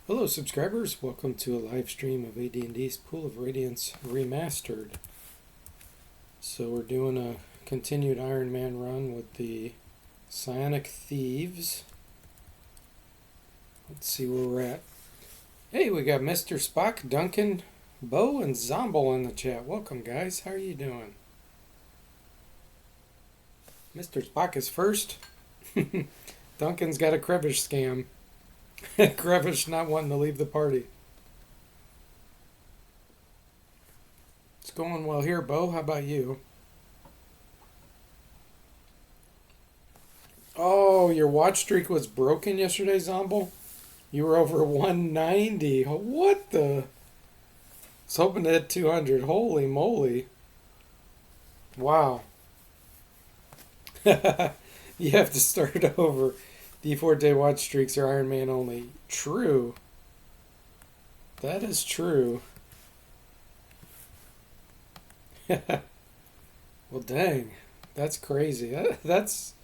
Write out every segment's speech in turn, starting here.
Hello subscribers, welcome to a live stream of AD&D's Pool of Radiance Remastered. So we're doing a continued Iron Man run with the Psionic Thieves. Let's see where we're at. Hey, we got Mr. Spock, Duncan, Bo, and Zomble in the chat. Welcome guys, how are you doing? Mr. Spock is first. Duncan's got a Krevish scam. Krevish not wanting to leave the party. It's going well here, Bo. How about you? Oh, your watch streak was broken yesterday, Zomble? You were over 190. What the? I was hoping to hit 200. Holy moly. Wow. You have to start over. DFortae watch streaks are Iron Man only. True. That is true. Well, dang. That's crazy. That's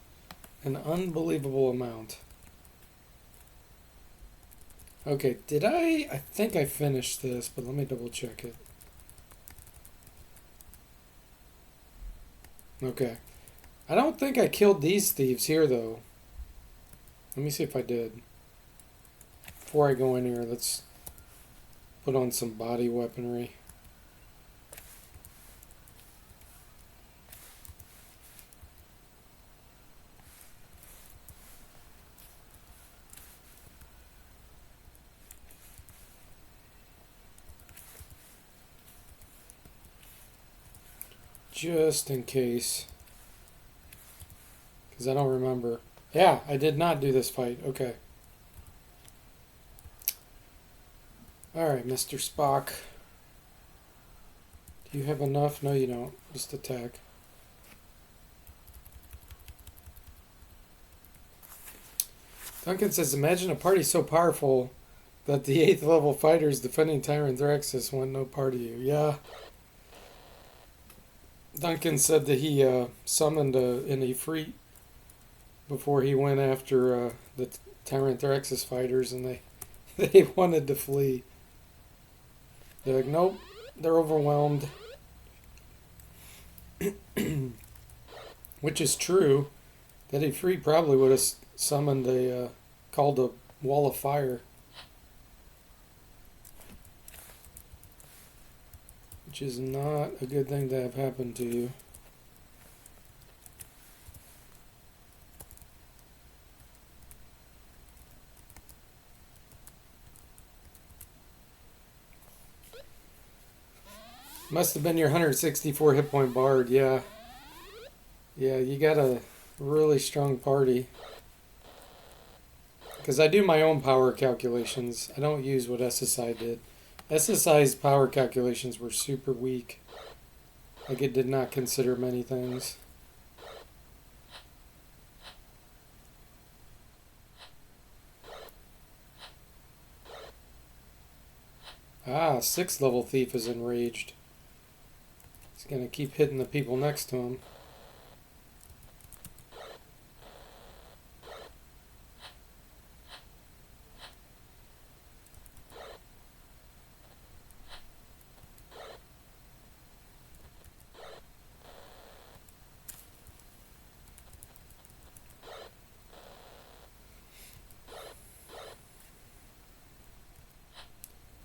an unbelievable amount. Okay, I think I finished this, but let me double check it. Okay. I don't think I killed these thieves here, though. Let me see if I did. Before I go in here, let's put on some body weaponry. Just in case. Because I don't remember. Yeah, I did not do this fight. Okay. Alright, Mr. Spock. Do you have enough? No, you don't. Just attack. Duncan says, imagine a party so powerful that the 8th level fighters defending Tyrant Thraxus want no part of you. Yeah. Duncan said that he summoned an Ifrit before he went after the Tyrant Thraxus fighters, and they wanted to flee. They're like, nope, they're overwhelmed. Which is true. That Ifrit probably would have summoned called a wall of fire. Which is not a good thing to have happen to you. Must have been your 164 hit point bard, yeah. Yeah, you got a really strong party. Because I do my own power calculations. I don't use what SSI did. SSI's power calculations were super weak. Like it did not consider many things. Ah, 6th level thief is enraged. He's going to keep hitting the people next to him.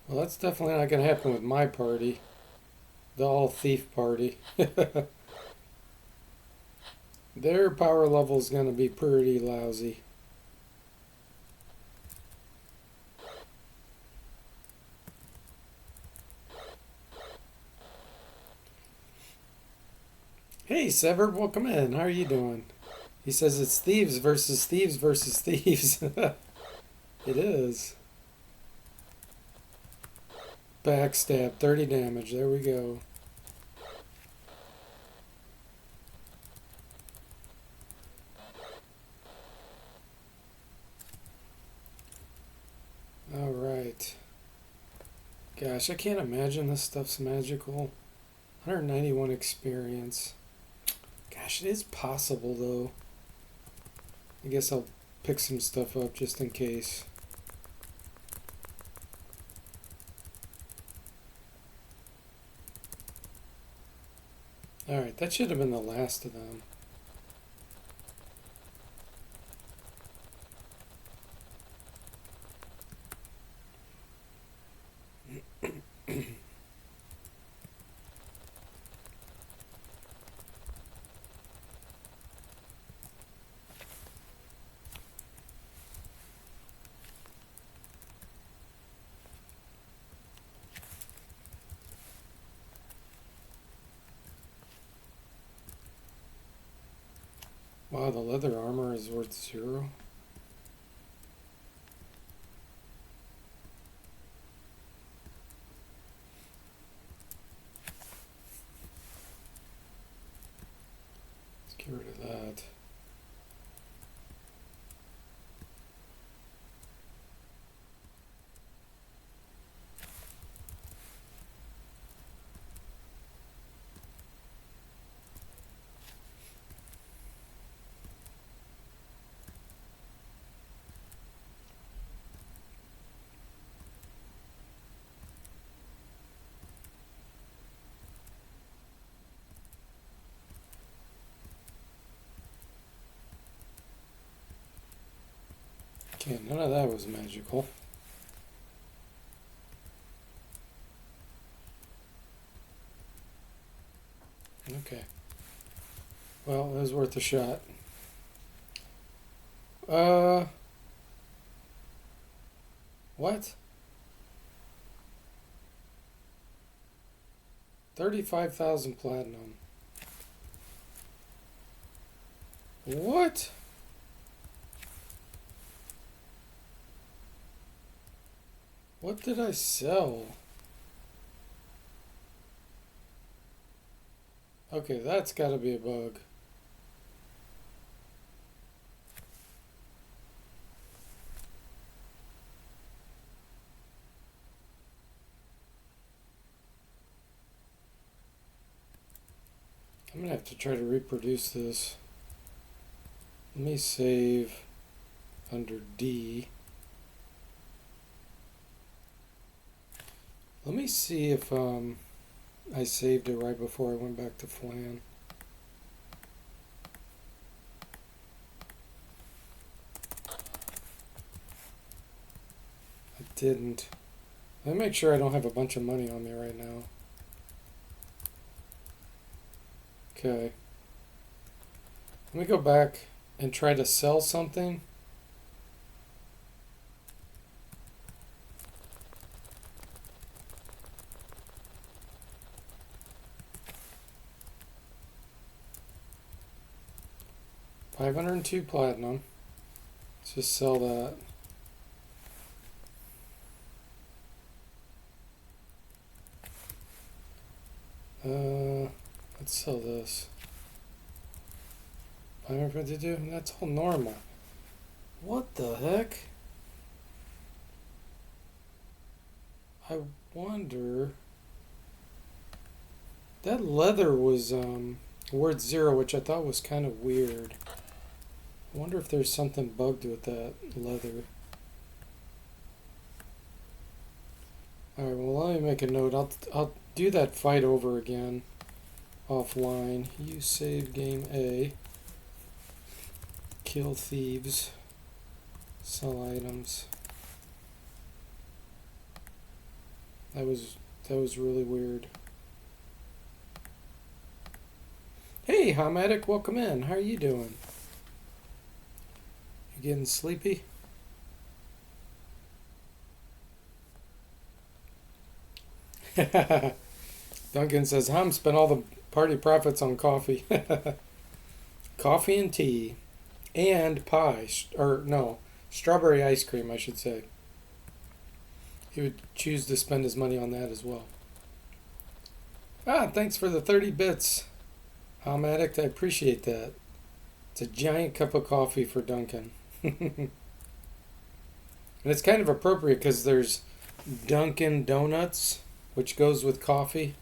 Well, that's definitely not going to happen with my party. The all-thief party. Their power level is going to be pretty lousy. Hey, Severed, welcome in. How are you doing? He says it's thieves versus thieves versus thieves. It is. Backstab, 30 damage. There we go. Alright. Gosh, I can't imagine this stuff's magical. 191 experience. Gosh, it is possible though. I guess I'll pick some stuff up just in case. Alright, that should have been the last of them. Wow, the leather armor is worth 0. Let's get rid of that. Okay, none of that was magical. Okay. Well, it was worth a shot. What? 35,000 platinum. What? What did I sell? Okay, that's gotta be a bug. I'm gonna have to try to reproduce this. Let me save under D. Let me see if I saved it right before I went back to Flan. I didn't. Let me make sure I don't have a bunch of money on me right now. Okay. Let me go back and try to sell something. $502 platinum. Let's just sell that. Let's sell this. 552. That's all normal. What the heck? I wonder. That leather was worth 0, which I thought was kind of weird. I wonder if there's something bugged with that leather. Alright, well, let me make a note. I'll do that fight over again offline. You save game A. Kill thieves. Sell items. That was really weird. Hey, Hamadic, welcome in. How are you doing? You getting sleepy? Duncan says, Ham spent all the party profits on coffee. Coffee and tea. And pie. Or, no, strawberry ice cream, I should say. He would choose to spend his money on that as well. Thanks for the 30 bits, Hamadic. I appreciate that. It's a giant cup of coffee for Duncan. And it's kind of appropriate because there's Dunkin' Donuts, which goes with coffee.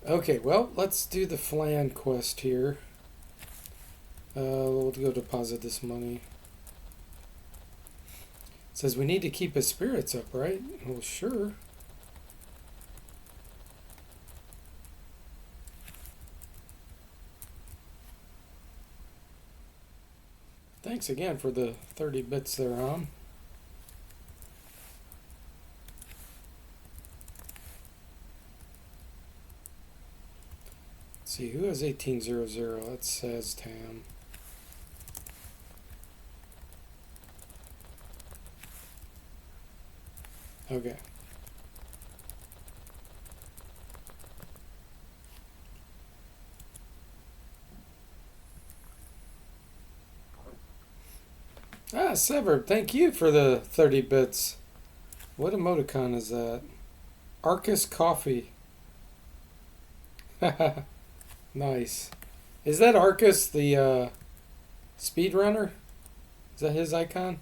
Okay, well, let's do the Flan quest here. We'll go deposit this money. says we need to keep his spirits up, right? Well, sure. Thanks again for the 30 bits there, Let's see, who has 1800? That says Tam. Okay. Ah, Severed, thank you for the 30 bits. What emoticon is that? Arcus Coffee. Nice. Is that Arcus the speedrunner? Is that his icon?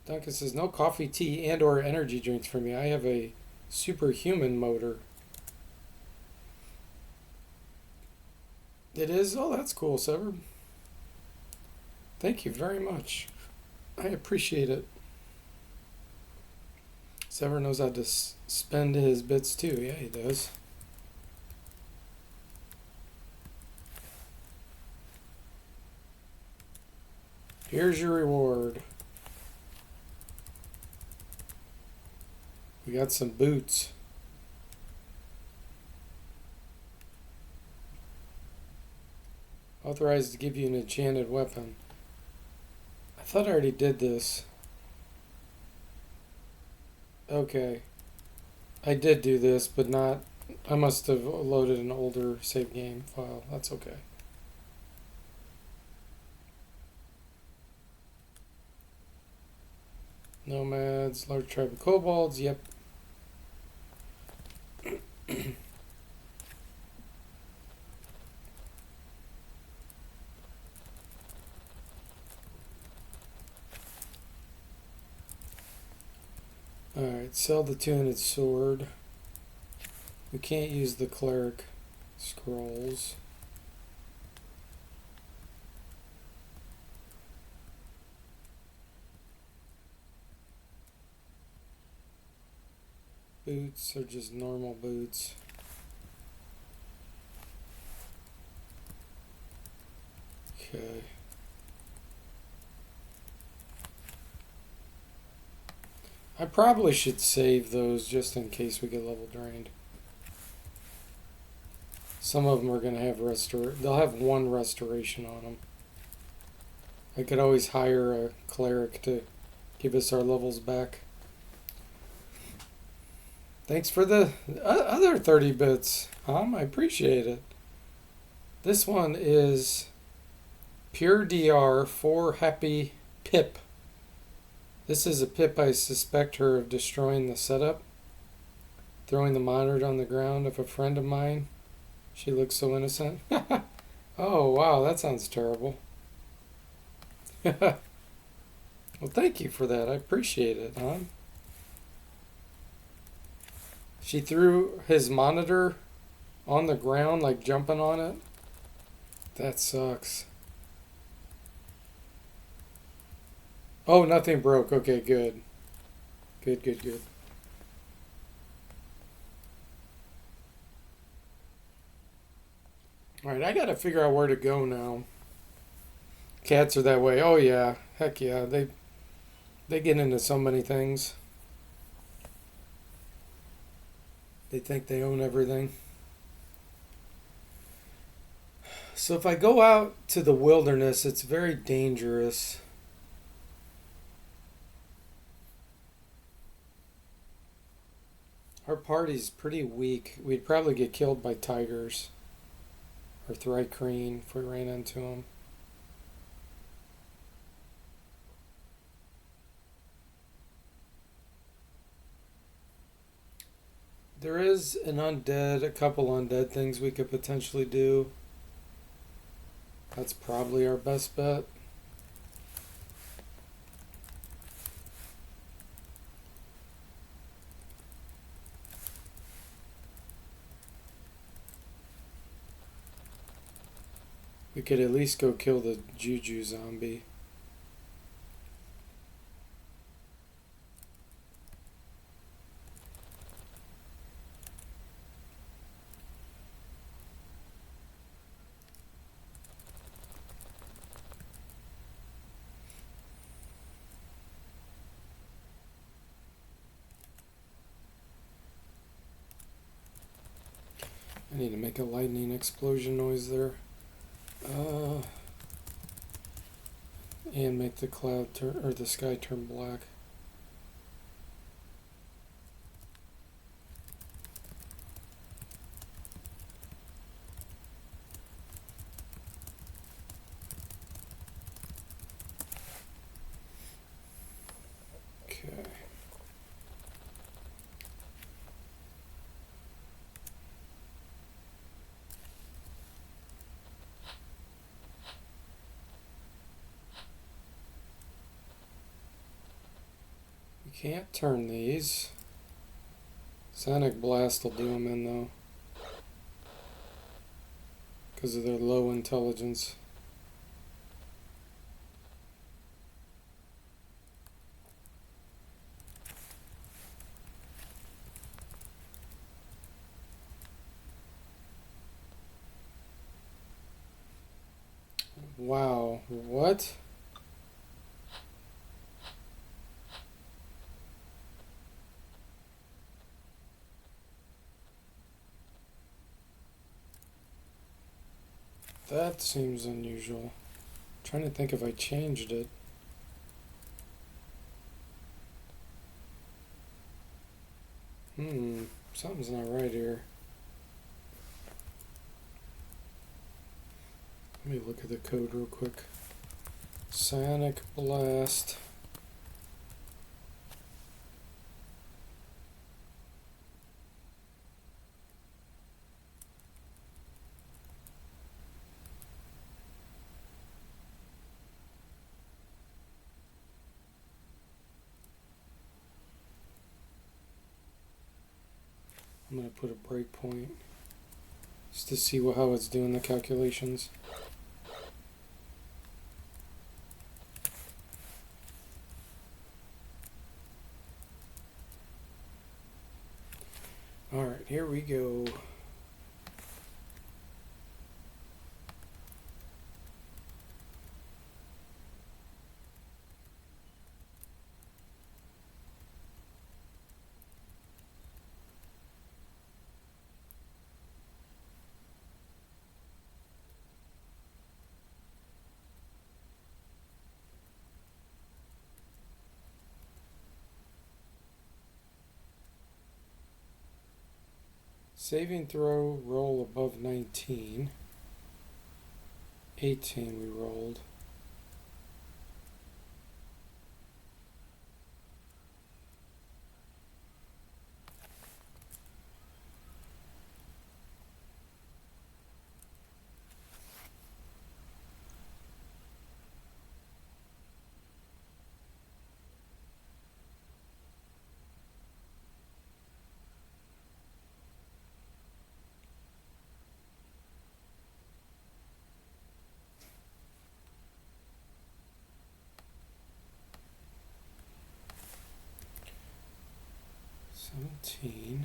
Duncan says, no coffee, tea, and or energy drinks for me. I have a superhuman motor. It is? Oh, that's cool, Severed. Thank you very much. I appreciate it. Sever knows how to spend his bits too. Yeah, he does. Here's your reward. We got some boots. Authorized to give you an enchanted weapon. I thought I already did this. Okay. I did do this, but not... I must have loaded an older save game file. That's okay. Nomads, large tribe of kobolds, yep. Alright, sell the two-handed sword. We can't use the cleric scrolls. Boots are just normal boots. Okay. I probably should save those just in case we get level drained. Some of them are going to have they'll have one restoration on them. I could always hire a cleric to give us our levels back. Thanks for the other 30 bits, I appreciate it. This one is Pure DR for Happy Pip. This is a Pip. I suspect her of destroying the setup, throwing the monitor on the ground of a friend of mine. She looks so innocent. Oh, wow, that sounds terrible. Well, thank you for that. I appreciate it, She threw his monitor on the ground, like jumping on it. That sucks. Oh, nothing broke. Okay, good. Good. Alright, I gotta figure out where to go now. Cats are that way. Oh yeah. Heck yeah. They get into so many things. They think they own everything. So if I go out to the wilderness, it's very dangerous. Our party's pretty weak. We'd probably get killed by tigers or thrycreen if we ran into them. There is a couple undead things we could potentially do. That's probably our best bet. We could at least go kill the Juju zombie. I need to make a lightning explosion noise there. And make the cloud turn, or the sky turn black. Okay. Can't turn these. Sonic Blast will do them in though, because of their low intelligence. Wow, what? That seems unusual. I'm trying to think if I changed it. Something's not right here. Let me look at the code real quick. Sonic Blast. I'm going to put a breakpoint just to see how it's doing the calculations. Alright, here we go. Saving throw, roll above 19. 18 we rolled. $17.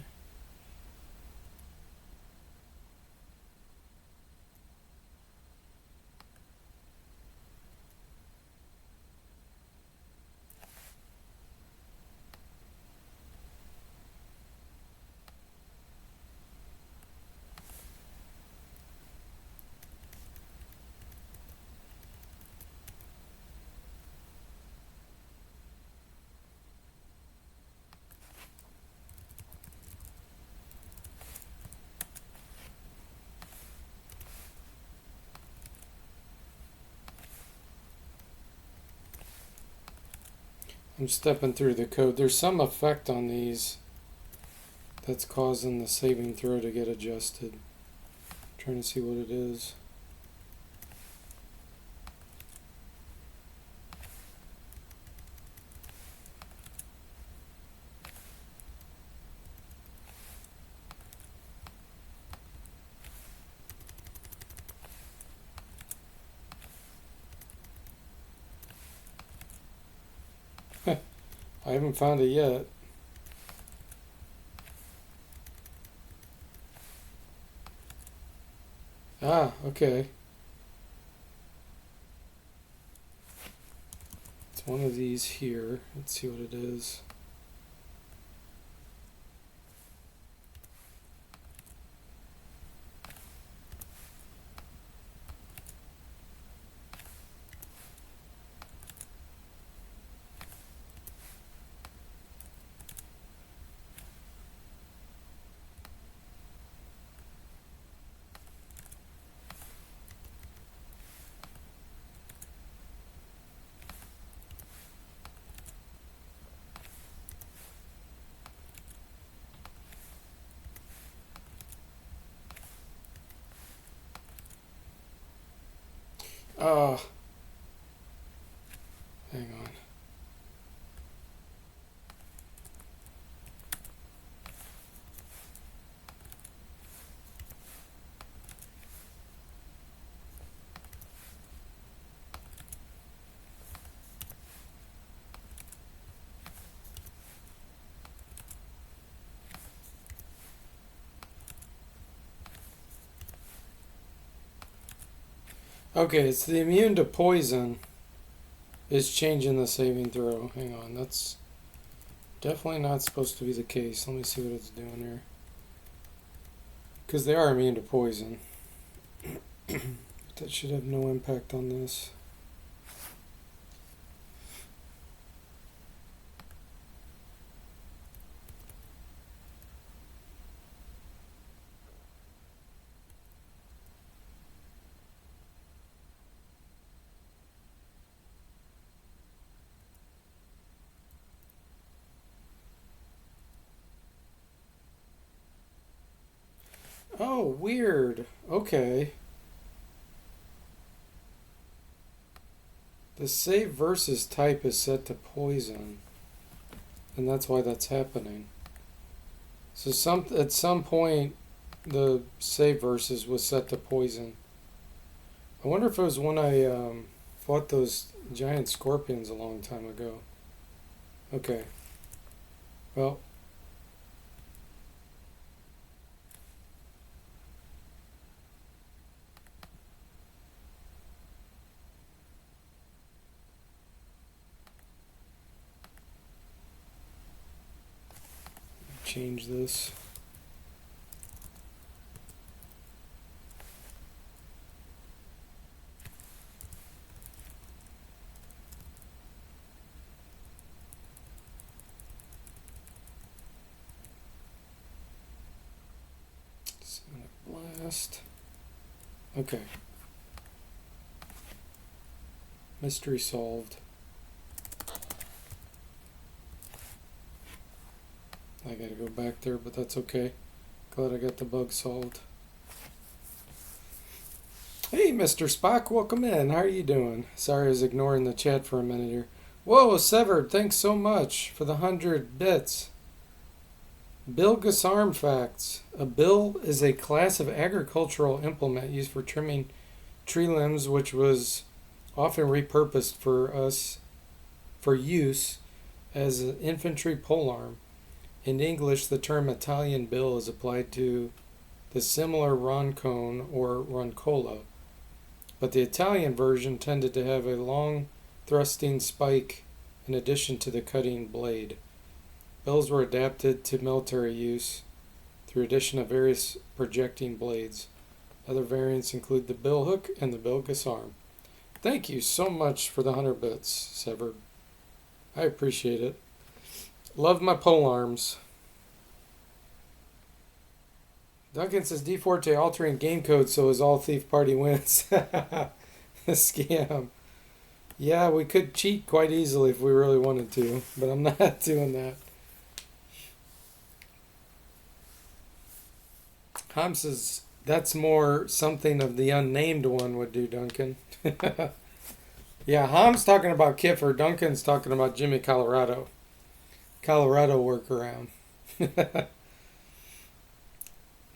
I'm stepping through the code. There's some effect on these that's causing the saving throw to get adjusted. Trying to see what it is. I haven't found it yet. Ah, okay. It's one of these here. Let's see what it is. Hang on. Okay, it's the immune to poison is changing the saving throw. Hang on, that's definitely not supposed to be the case. Let me see what it's doing here. Because they are immune to poison. That should have no impact on this. Oh, weird. Okay. The save versus type is set to poison. And that's why that's happening. So at some point the save versus was set to poison. I wonder if it was when I fought those giant scorpions a long time ago. Okay. Well, change this. Sonic Blast. Okay. Mystery solved. I gotta go back there, but that's okay. Glad I got the bug solved. Hey, Mr. Spock, welcome in. How are you doing? Sorry I was ignoring the chat for a minute here. Whoa, Severed, thanks so much for the 100 bits. Bilgus arm facts. A bill is a class of agricultural implement used for trimming tree limbs, which was often repurposed for use as an infantry polearm. In English, the term Italian bill is applied to the similar roncone or roncola, but the Italian version tended to have a long thrusting spike in addition to the cutting blade. Bills were adapted to military use through addition of various projecting blades. Other variants include the bill hook and the bilgus arm. Thank you so much for the 100 bits, Severed. I appreciate it. Love my pole arms. Duncan says DFortae altering game code so his all thief party wins. Scam. Yeah, we could cheat quite easily if we really wanted to, but I'm not doing that. Ham says that's more something of the unnamed one would do, Duncan. Yeah, Ham's talking about Kiffer. Duncan's talking about Jimmy Colorado. Colorado workaround.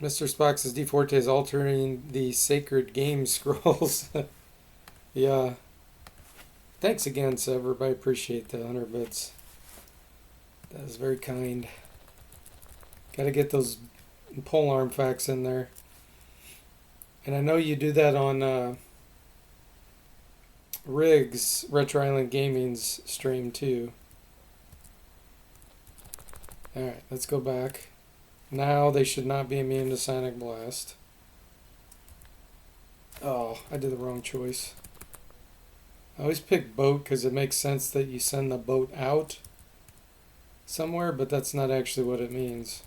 Mr. Spock says DFortae is altering the sacred game scrolls. Yeah. Thanks again, Sever. I appreciate the 100 bits. That is very kind. Gotta get those polearm facts in there. And I know you do that on Riggs, Retro Island Gaming's stream too. Alright, let's go back. Now they should not be immune to Sonic Blast. Oh, I did the wrong choice. I always pick boat because it makes sense that you send the boat out somewhere, but that's not actually what it means.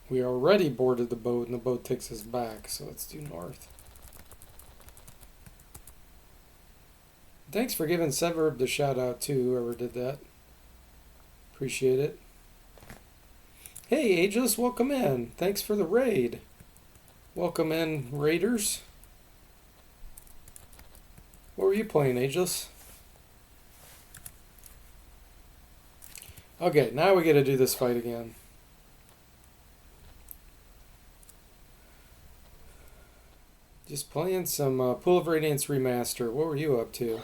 We already boarded the boat and the boat takes us back, so let's do north. Thanks for giving Severb the shout out too, whoever did that. Appreciate it. Hey, Ageless, welcome in. Thanks for the raid. Welcome in, Raiders. What were you playing, Ageless? Okay, now we get to do this fight again. Just playing some Pool of Radiance Remaster. What were you up to?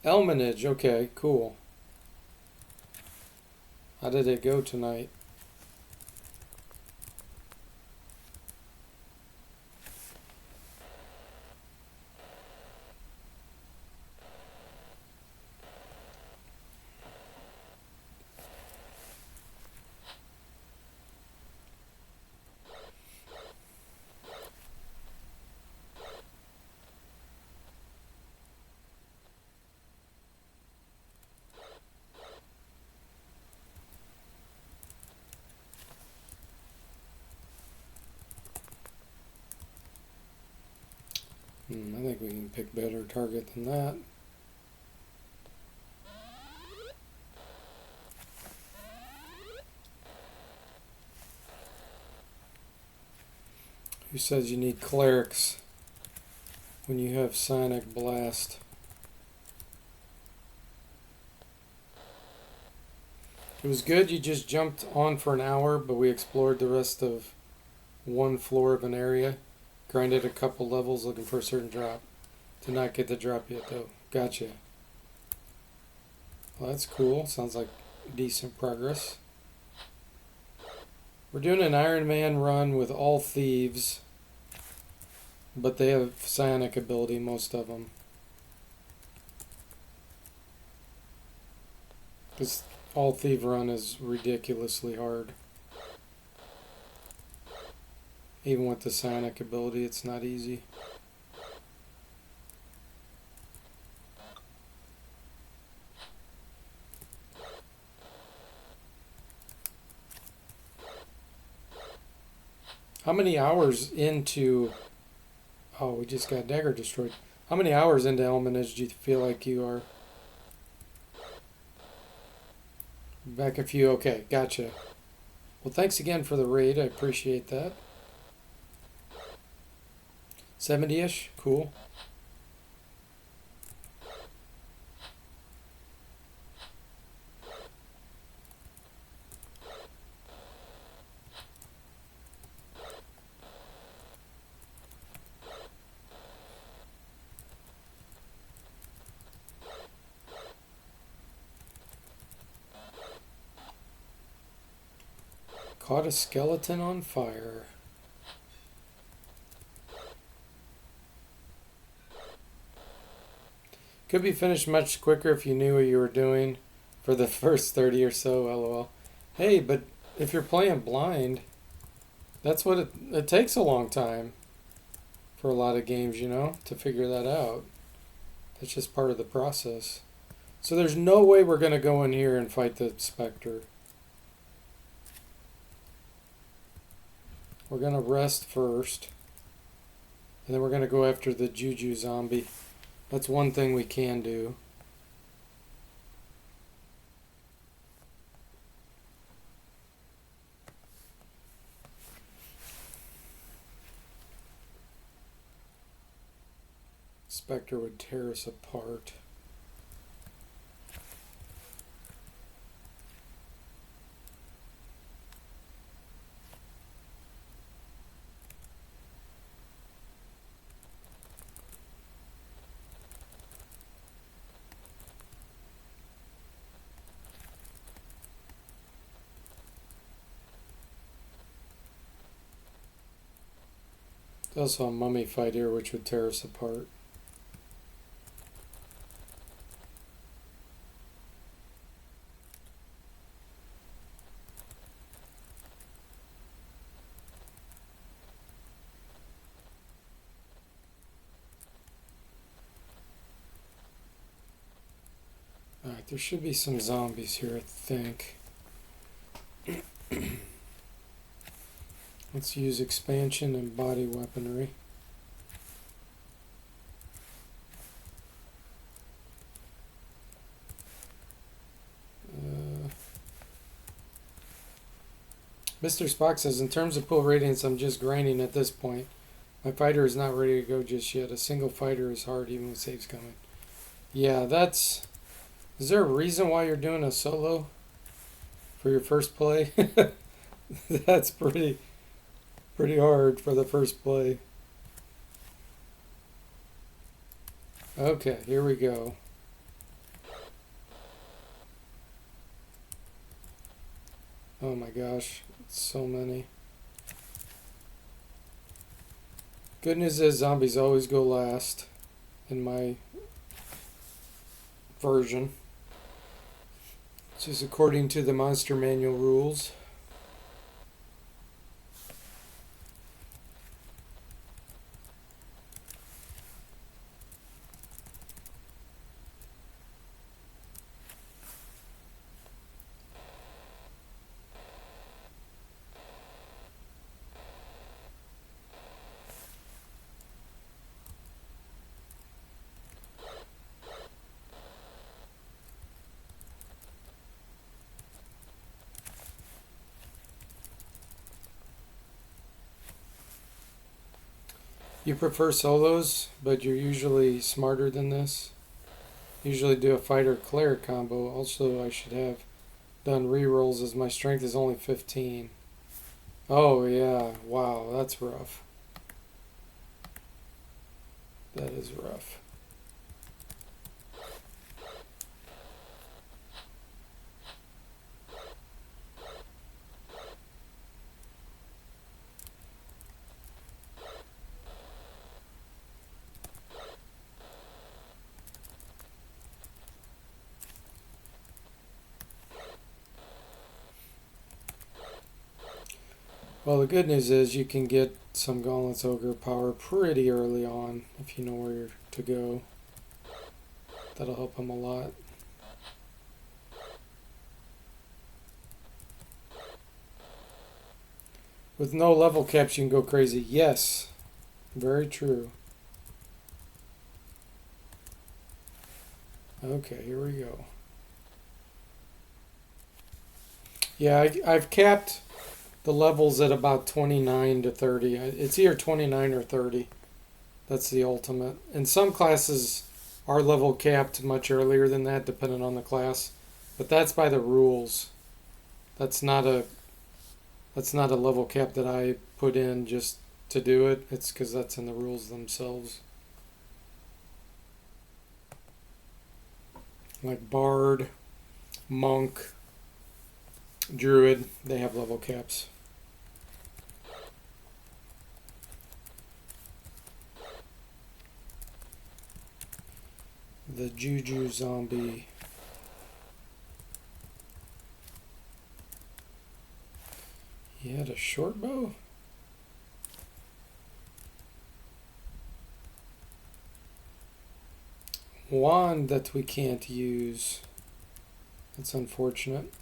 Elmanage, okay, cool. How did it go tonight? I think we can pick better target than that. Who says you need clerics when you have Sonic Blast? It was good, you just jumped on for an hour, but we explored the rest of one floor of an area. Grinded a couple levels looking for a certain drop. Did not get the drop yet though. Gotcha. Well, that's cool. Sounds like decent progress. We're doing an Iron Man run with all Thieves, but they have psionic ability, most of them. This all Thieve run is ridiculously hard. Even with the psionic ability, it's not easy. How many hours into... Oh, we just got Dagger destroyed. How many hours into Elmanage do you feel like you are? Back a few. Okay, gotcha. Well, thanks again for the raid. I appreciate that. 70-ish? Cool. Caught a skeleton on fire. Could be finished much quicker if you knew what you were doing for the first 30 or so, lol. Hey, but if you're playing blind, that's what it takes a long time for a lot of games, you know, to figure that out. That's just part of the process. So there's no way we're going to go in here and fight the Spectre. We're going to rest first, and then we're going to go after the Juju zombie. That's one thing we can do. Spectre would tear us apart. There's also a mummy fight here which would tear us apart. Alright, there should be some zombies here, I think. Let's use expansion and body weaponry. Mr. Spock says, in terms of pull radiance, I'm just grinding at this point. My fighter is not ready to go just yet. A single fighter is hard even with saves coming. Yeah, that's... Is there a reason why you're doing a solo for your first play? That's pretty hard for the first play. Okay, here we go. Oh my gosh, so many. Good news is zombies always go last in my version. This is according to the Monster Manual rules. You prefer solos, but you're usually smarter than this. Usually do a fighter cleric combo. Also, I should have done rerolls as my strength is only 15. Oh yeah, wow, that's rough. That is rough. Well, the good news is you can get some Gauntlet's Ogre power pretty early on if you know where to go. That'll help him a lot. With no level caps, you can go crazy. Yes, very true. Okay, here we go. Yeah, I've capped the levels at about 29 to 30. It's either 29 or 30. That's the ultimate. And some classes are level capped much earlier than that, depending on the class. But that's by the rules. That's not a level cap that I put in just to do it. It's because that's in the rules themselves. Like Bard, Monk, Druid, they have level caps. The Juju zombie. He had a short bow? Wand that we can't use. That's unfortunate.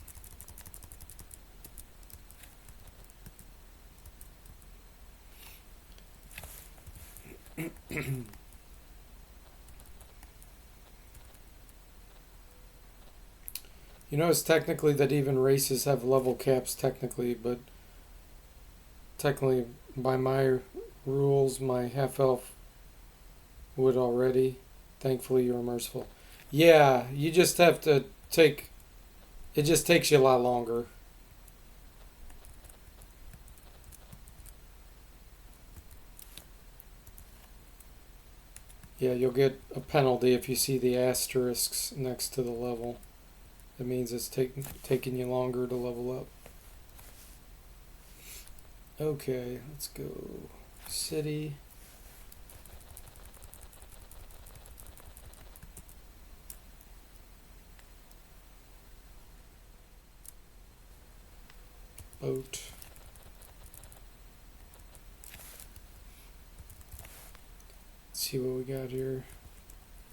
You notice technically that even races have level caps technically, but technically by my rules, my half-elf would already. Thankfully, you're merciful. Yeah, you just have to take... It just takes you a lot longer. Yeah, you'll get a penalty if you see the asterisks next to the level. That means it's taking you longer to level up. Okay, let's go. City. Boat. Let's see what we got here.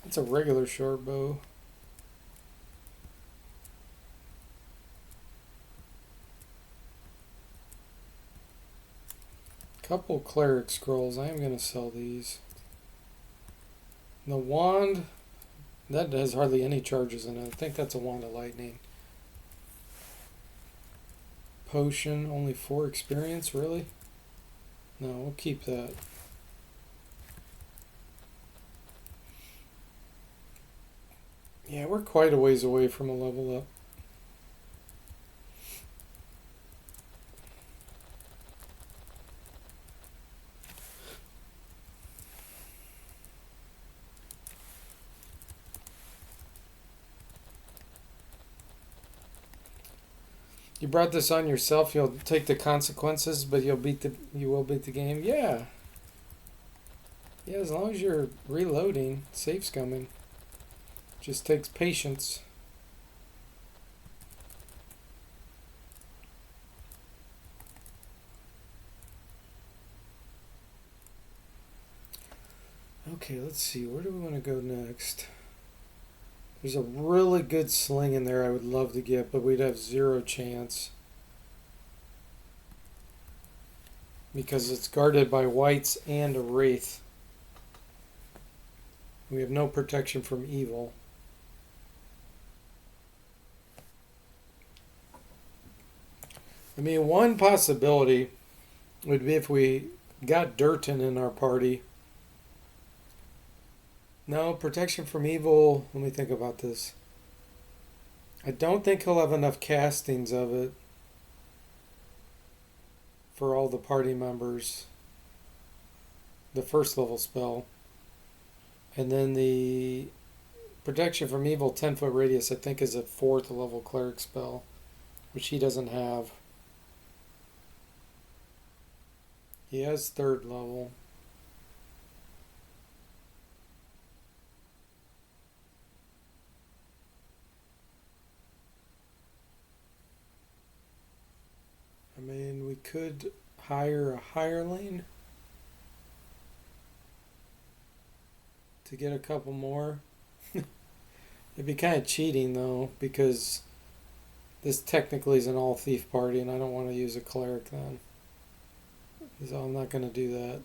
It's a regular short bow. Couple cleric scrolls. I am going to sell these. The wand, that has hardly any charges in it. I think that's a wand of lightning. potion, only 4 experience, really? No, we'll keep that. Yeah, we're quite a ways away from a level up. You brought this on yourself. You'll take the consequences, but you will beat the game. Yeah. Yeah, as long as you're reloading, safe's coming. Just takes patience. Okay, let's see. Where do we want to go next? There's a really good sling in there I would love to get, but we'd have 0 chance. Because it's guarded by whites and a wraith. We have no protection from evil. I mean, one possibility would be if we got Durton in our party. No, protection from evil. Let me think about this. I don't think he'll have enough castings of it for all the party members. The first level spell. And then the protection from evil 10-foot radius, I think, is a 4th level cleric spell, which he doesn't have. He has 3rd level. I mean, we could hire a hireling to get a couple more. It'd be kind of cheating, though, because this technically is an all-thief party, and I don't want to use a cleric then. So I'm not going to do that.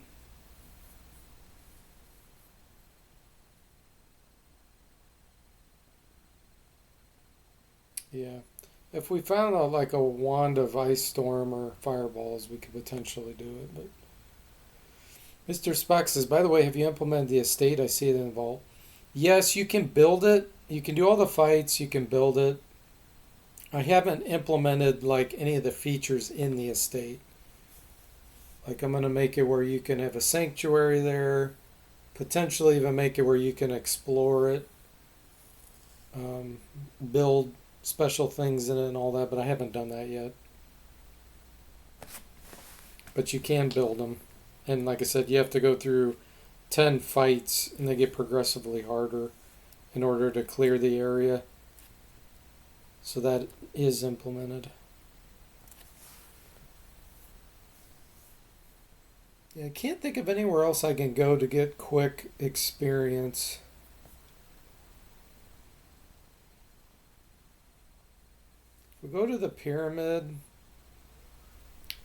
Yeah. If we found like a wand of ice storm or fireballs, we could potentially do it. But Mr. Spock says, by the way, have you implemented the estate? I see it in the vault. Yes, you can build it. You can do all the fights. You can build it. I haven't implemented like any of the features in the estate. Like I'm going to make it where you can have a sanctuary there. Potentially even make it where you can explore it. Build special things in it and all that, but I haven't done that yet. But you can build them. And like I said, you have to go through 10 fights, and they get progressively harder in order to clear the area. So that is implemented. Yeah, I can't think of anywhere else I can go to get quick experience. If we go to the pyramid,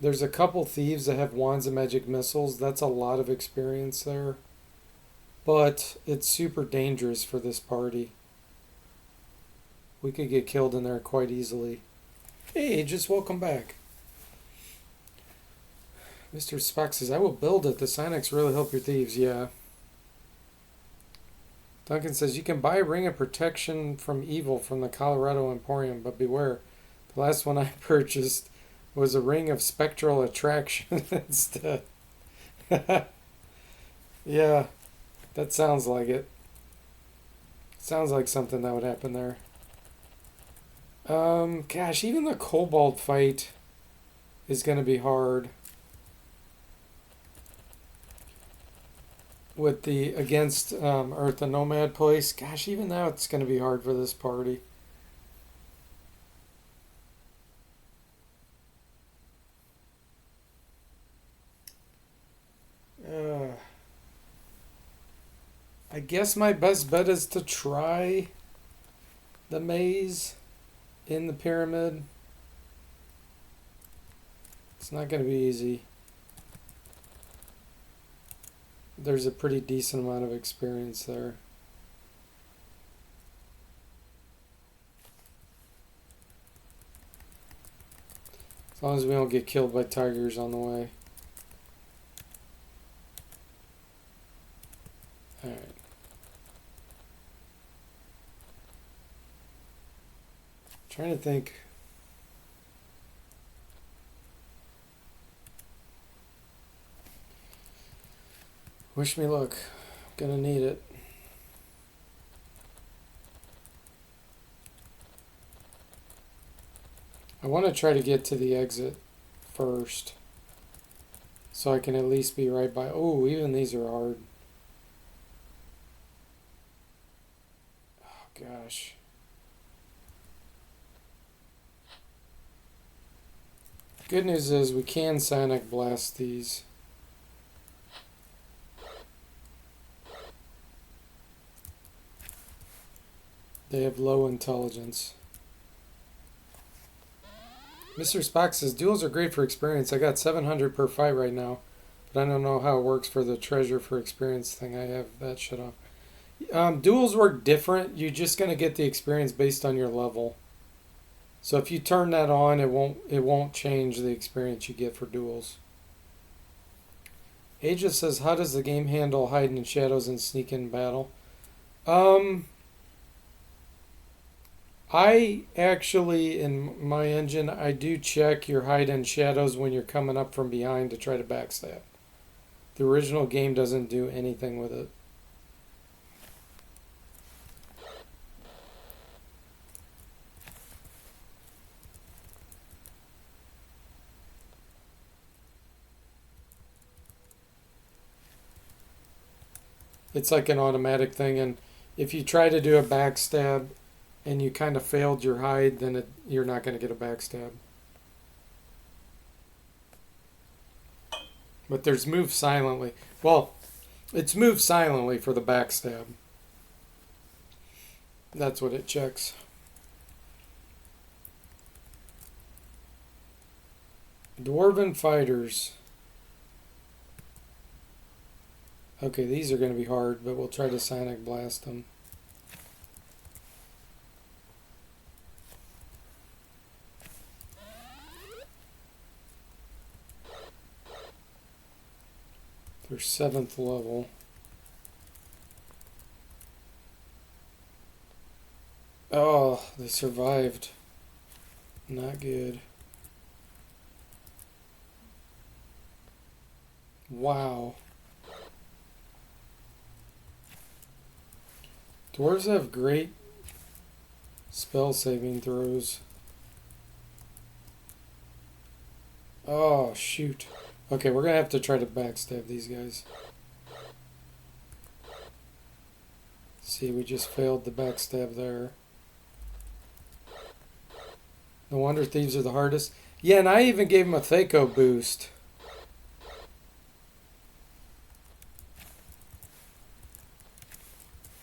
there's a couple thieves that have wands of magic missiles. That's a lot of experience there. But it's super dangerous for this party. We could get killed in there quite easily. Hey, just welcome back. Mr. Spock says, I will build it. The Sinex really help your thieves. Yeah. Duncan says, you can buy a ring of protection from evil from the Colorado Emporium, but beware. The last one I purchased was a ring of spectral attraction instead. Yeah, that sounds like it. Sounds like something that would happen there. Gosh, even the kobold fight is going to be hard. With the against Earth the Nomad place, gosh, even now it's going to be hard for this party. I guess my best bet is to try the maze in the pyramid. It's not going to be easy. There's a pretty decent amount of experience there. As long as we don't get killed by tigers on the way. Alright. Trying to think. Wish me luck. Gonna need it. I want to try to get to the exit first. So I can at least be right by... Oh, even these are hard. Oh, gosh. Good news is we can Sonic Blast these. They have low intelligence. Mr. Spock says, duels are great for experience. I got 700 per fight right now. But I don't know how it works for the treasure for experience thing. I have that shut off. Duels work different. You're just going to get the experience based on your level. So if you turn that on, it won't change the experience you get for duels. Aegis says, how does the game handle hiding in shadows and sneak in battle? I actually, in my engine, I do check your hide and shadows when you're coming up from behind to try to backstab. The original game doesn't do anything with it. It's like an automatic thing, and if you try to do a backstab and you kind of failed your hide, then you're not going to get a backstab. But there's move silently. Well, it's move silently for the backstab. That's what it checks. Dwarven fighters. Okay, these are going to be hard, but we'll try to Sonic Blast them. They're 7th level. Oh, they survived. Not good. Wow. Dwarves have great spell saving throws. Oh, shoot. Okay, we're going to have to try to backstab these guys. See, we just failed the backstab there. No wonder thieves are the hardest. Yeah, and I even gave him a Thaco boost.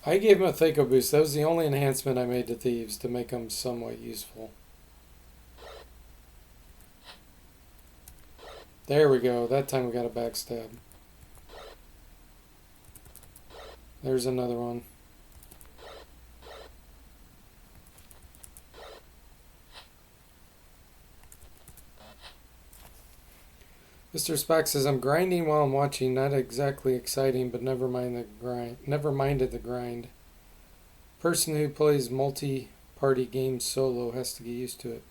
I gave him a Thaco boost. That was the only enhancement I made to thieves to make them somewhat useful. There we go. That time we got a backstab. There's another one. Mr. Spock says, I'm grinding while I'm watching. Not exactly exciting, but never mind the grind. Never minded the grind. Person who plays multi-party games solo has to get used to it.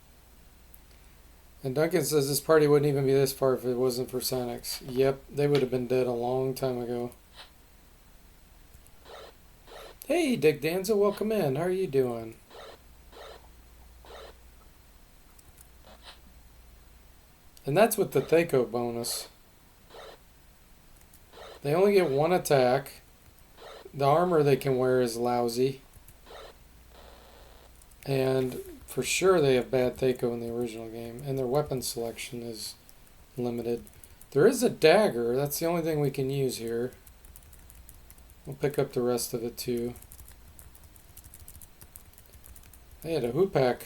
And Duncan says this party wouldn't even be this far if it wasn't for Sonics. Yep, they would have been dead a long time ago. Hey, Dick Danza, welcome in. How are you doing? And that's with the Thaco bonus. They only get one attack. The armor they can wear is lousy. And for sure they have bad Thaco in the original game. And their weapon selection is limited. There is a dagger. That's the only thing we can use here. We'll pick up the rest of it too. They had a hoopak.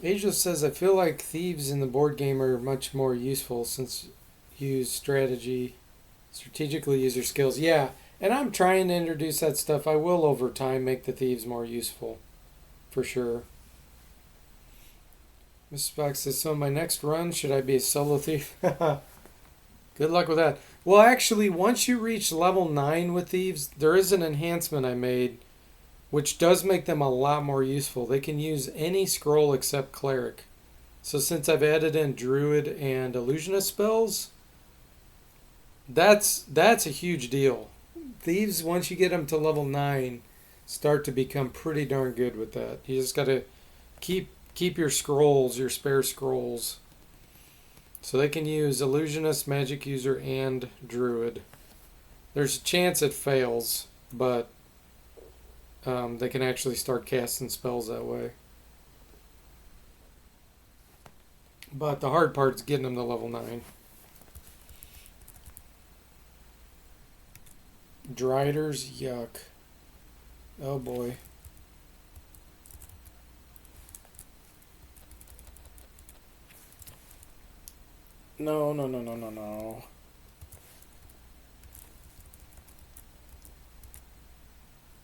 Asia says, I feel like thieves in the board game are much more useful since you use strategically use your skills. Yeah, And I'm trying to introduce that stuff. I will over time make the thieves more useful, for sure. Mr. Spock says, so my next run, should I be a solo thief? Good luck with that. Well, actually, once you reach level 9 with thieves, there is an enhancement I made, which does make them a lot more useful. They can use any scroll except cleric. So since I've added in druid and illusionist spells, that's a huge deal. Thieves, once you get them to level 9, start to become pretty darn good with that. You just got to keep your scrolls, your spare scrolls. So they can use illusionist, magic user, and druid. There's a chance it fails, but they can actually start casting spells that way. But the hard part is getting them to level 9. Driders, yuck. Oh boy. No, no, no, no, no, no.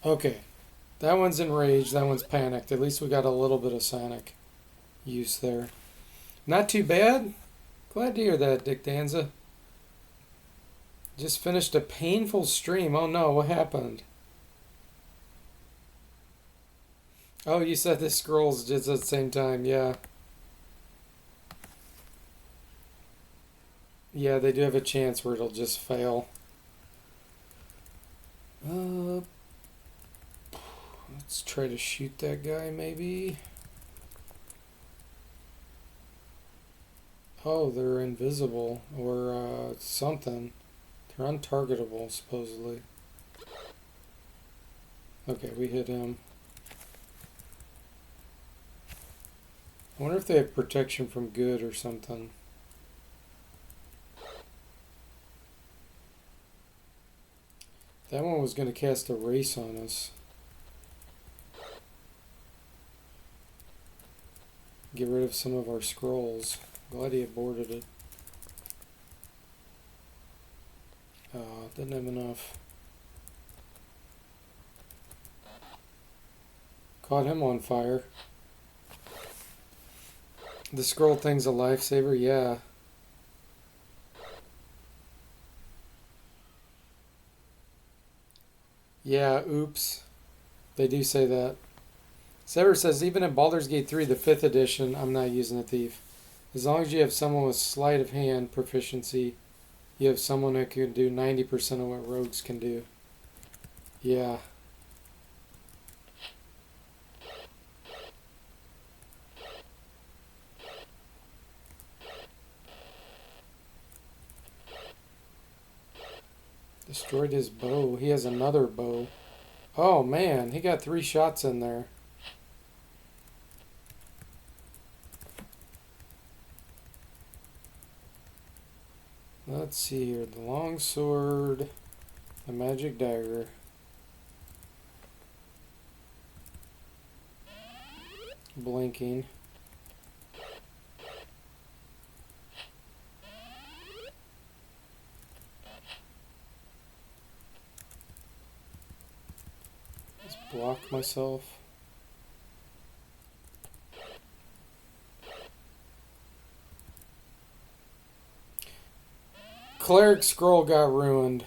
Okay. That one's enraged, that one's panicked. At least we got a little bit of sonic use there. Not too bad. Glad to hear that, Dick Danza. Just finished a painful stream. Oh no, what happened? Oh, you said the scrolls just at the same time, yeah. Yeah, they do have a chance where it'll just fail. Let's try to shoot that guy, maybe. Oh, they're invisible or something. They're untargetable, supposedly. Okay, we hit him. I wonder if they have protection from good or something. That one was going to cast a race on us. Get rid of some of our scrolls. Glad he aborted it. Didn't have enough. Caught him on fire. The scroll thing's a lifesaver, yeah. Yeah, oops. They do say that. Sever says, even in Baldur's Gate 3, the 5th edition, I'm not using a thief. As long as you have someone with sleight of hand proficiency, you have someone who can do 90% of what rogues can do. Yeah. Destroyed his bow. He has another bow. Oh man, he got 3 shots in there. Let's see here. The long sword, the magic dagger. Blinking. Just block myself. Cleric scroll got ruined.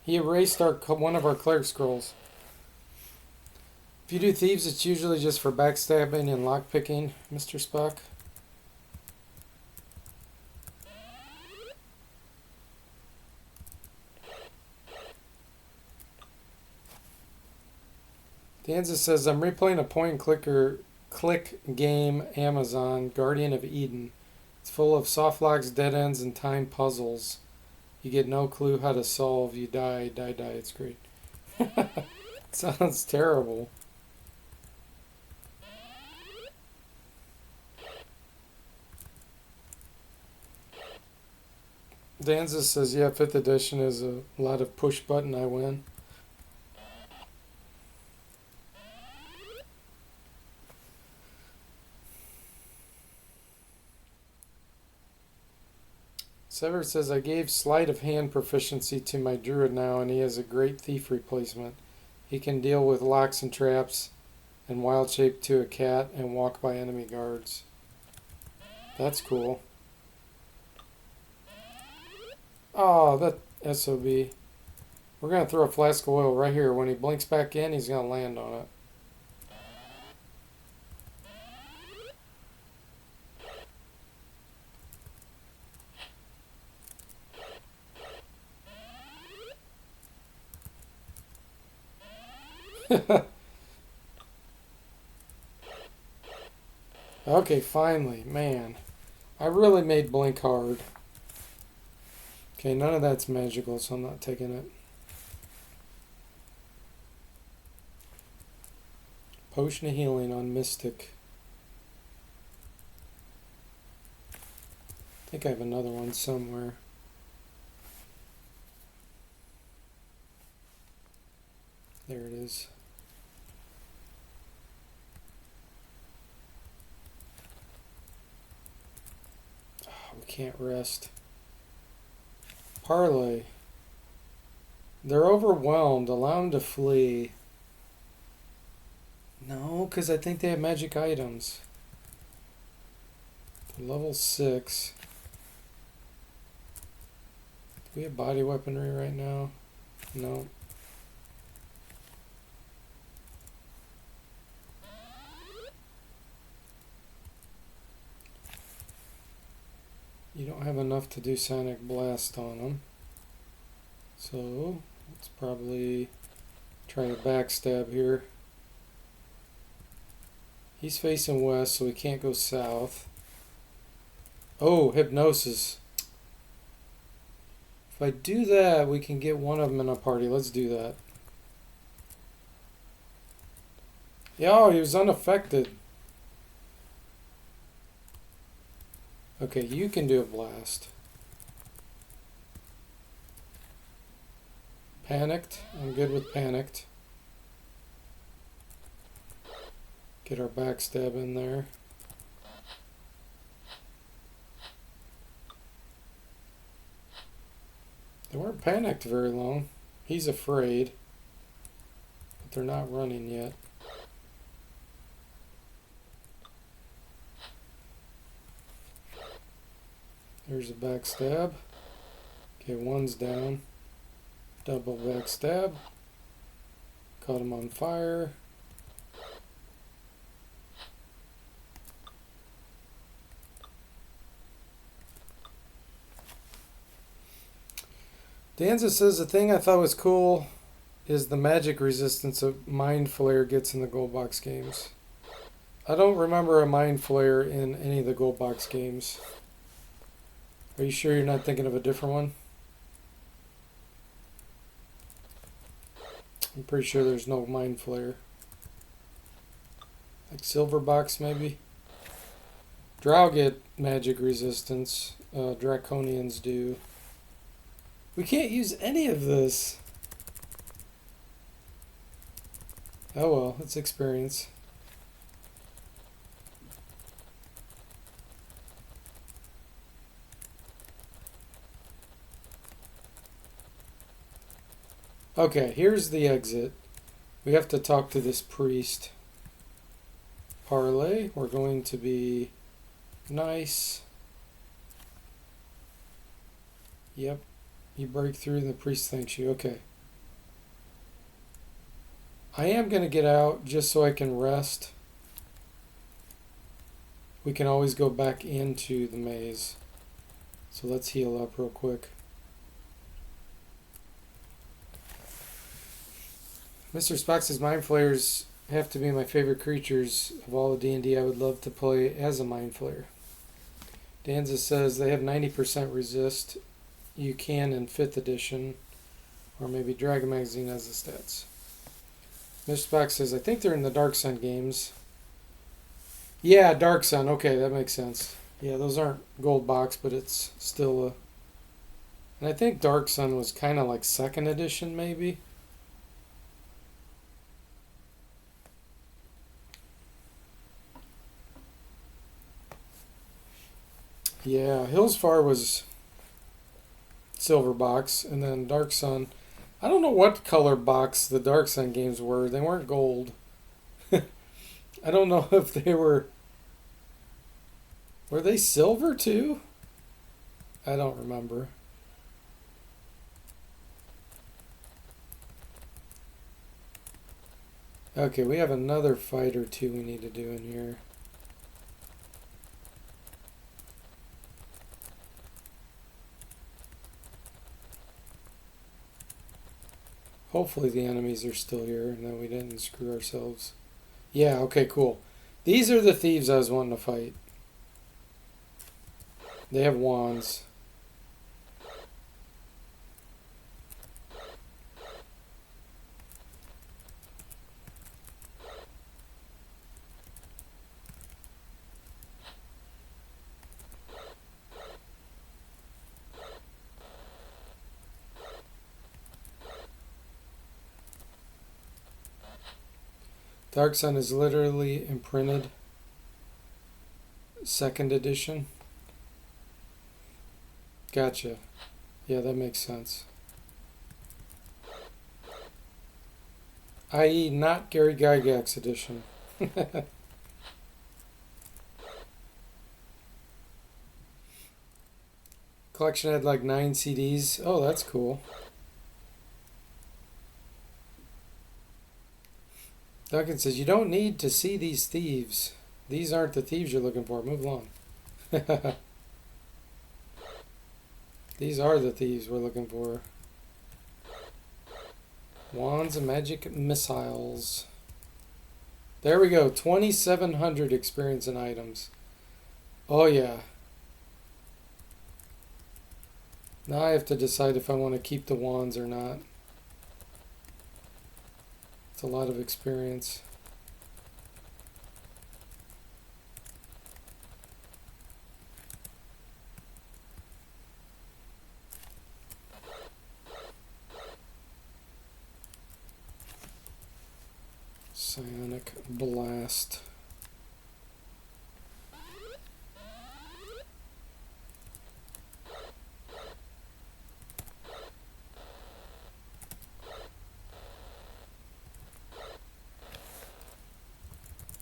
He erased one of our cleric scrolls. If you do thieves, it's usually just for backstabbing and lockpicking, Mr. Spock. Danza says, I'm replaying a point-and-click game, Amazon, Guardian of Eden. It's full of soft locks, dead ends, and time puzzles. You get no clue how to solve. You die. It's great. Sounds terrible. Danza says, yeah, 5th edition is a lot of push button, I win. Sever says, I gave sleight of hand proficiency to my druid now, and he has a great thief replacement. He can deal with locks and traps and wild shape to a cat and walk by enemy guards. That's cool. Oh, that SOB. We're going to throw a flask of oil right here. When he blinks back in, he's going to land on it. Okay, finally. Man, I really made blink hard. Okay, none of that's magical, so I'm not taking it. Potion of healing on Mystic. I think I have another one somewhere. There it is. Oh, we can't rest. Parlay. They're overwhelmed. Allow them to flee. No, because I think they have magic items. They're level 6. Do we have body weaponry right now? No. You don't have enough to do Sonic Blast on them. So, let's probably try to backstab here. He's facing west, so we can't go south. Oh, Hypnosis. If I do that, we can get one of them in a party. Let's do that. Yeah, he was unaffected. Okay, you can do a blast. Panicked. I'm good with panicked. Get our backstab in there. They weren't panicked very long. He's afraid. But they're not running yet. There's a backstab. Okay, one's down. Double backstab. Caught him on fire. Danza says the thing I thought was cool is the magic resistance a Mind Flayer gets in the Gold Box games. I don't remember a Mind Flayer in any of the Gold Box games. Are you sure you're not thinking of a different one? I'm pretty sure there's no Mind Flayer. Like Silver Box maybe? Drow get magic resistance. Draconians do. We can't use any of this. Oh well, it's experience. Okay, here's the exit. We have to talk to this priest. Parlay, we're going to be nice. Yep. You break through and the priest thanks you. Okay. I am going to get out just so I can rest. We can always go back into the maze. So let's heal up real quick. Mr. Spock says Mind Flayers have to be my favorite creatures of all of D&D. I would love to play as a Mind Flayer. Danza says they have 90% resist. You can in 5th edition, or maybe Dragon Magazine has the stats. Mr. Spock says, I think they're in the Dark Sun games. Yeah, Dark Sun. Okay, that makes sense. Yeah, those aren't Gold Box, but it's still a... And I think Dark Sun was kind of like 2nd edition, maybe. Yeah, Hillsfar was silver box, and then Dark Sun. I don't know what color box the Dark Sun games were. They weren't gold. I don't know if they were. Were they silver too? I don't remember. Okay, we have another fight or two we need to do in here. Hopefully the enemies are still here and that we didn't screw ourselves. Yeah, okay, cool. These are the thieves I was wanting to fight. They have wands. Dark Sun is literally imprinted. Second edition. Gotcha. Yeah, that makes sense. I.e. not Gary Gygax edition. Collection had like 9 CDs. Oh, that's cool. Duncan says, you don't need to see these thieves. These aren't the thieves you're looking for. Move along. These are the thieves we're looking for. Wands and magic missiles. There we go. 2,700 experience and items. Oh, yeah. Now I have to decide if I want to keep the wands or not. It's a lot of experience. Psionic Blast.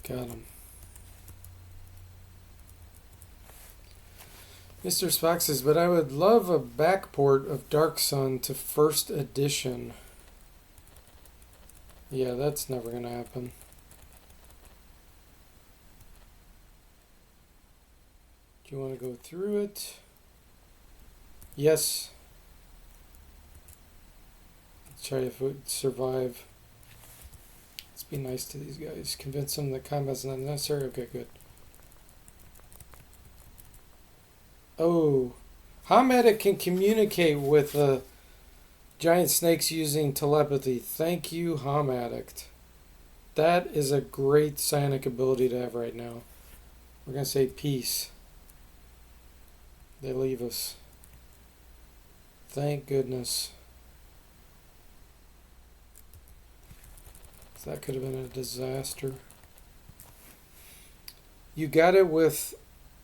Got him. Mr. Spock says, but I would love a backport of Dark Sun to first edition. Yeah, that's never going to happen. Do you want to go through it? Yes. Let's try if we survive. Let's be nice to these guys. Convince them that combat's not necessary. Okay, good. Oh. Hamedic can communicate with giant snakes using telepathy. Thank you, Hamedic. That is a great psionic ability to have right now. We're going to say peace. They leave us. Thank goodness. That could have been a disaster. You got it with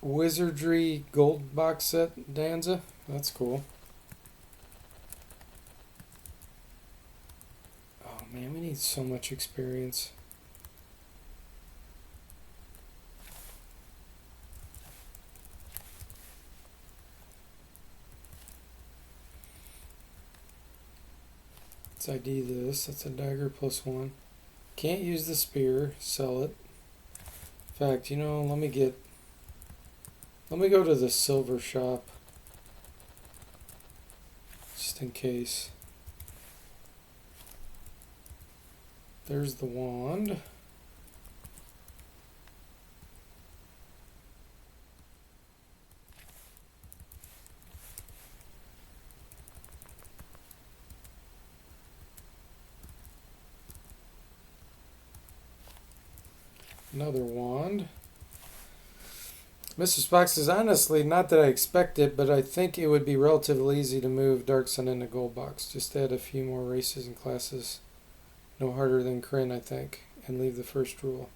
Wizardry Gold Box Set, Danza? That's cool. Oh man, we need so much experience. Let's ID this. That's a dagger +1. Can't use the spear. Sell it. In fact, you know, let me go to the silver shop. Just in case. There's the wand. Another wand. Mr. Spock says, honestly, not that I expect it, but I think it would be relatively easy to move Dark Sun into Gold Box. Just add a few more races and classes. No harder than Kryn, I think. And leave the first rule.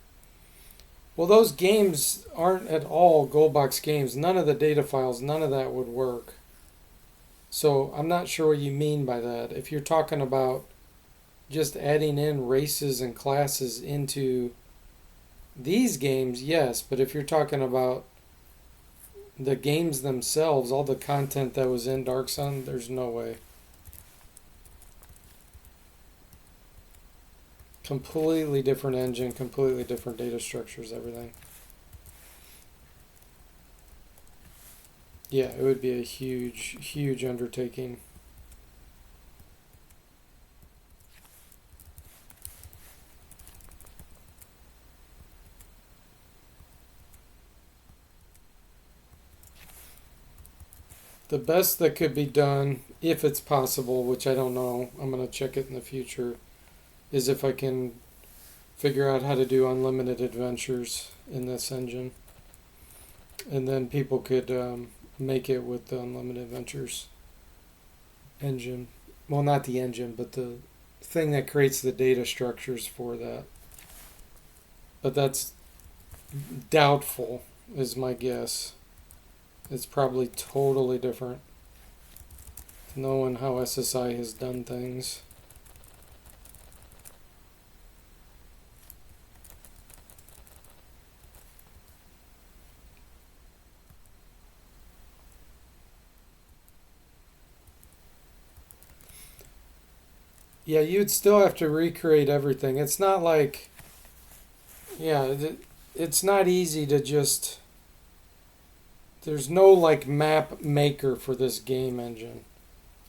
Well, those games aren't at all Gold Box games. None of the data files, none of that would work. So I'm not sure what you mean by that. If you're talking about just adding in races and classes into these games, yes. But if you're talking about the games themselves, all the content that was in Dark Sun, there's no way. Completely different engine, completely different data structures, everything. Yeah, it would be a huge, huge undertaking. The best that could be done, if it's possible, which I don't know, I'm going to check it in the future, is if I can figure out how to do unlimited adventures in this engine. And then people could make it with the unlimited adventures engine. Well, not the engine, but the thing that creates the data structures for that. But that's doubtful, is my guess. It's probably totally different, knowing how SSI has done things. Yeah, you'd still have to recreate everything. It's not like, yeah, it's not easy to just. There's no like map maker for this game engine.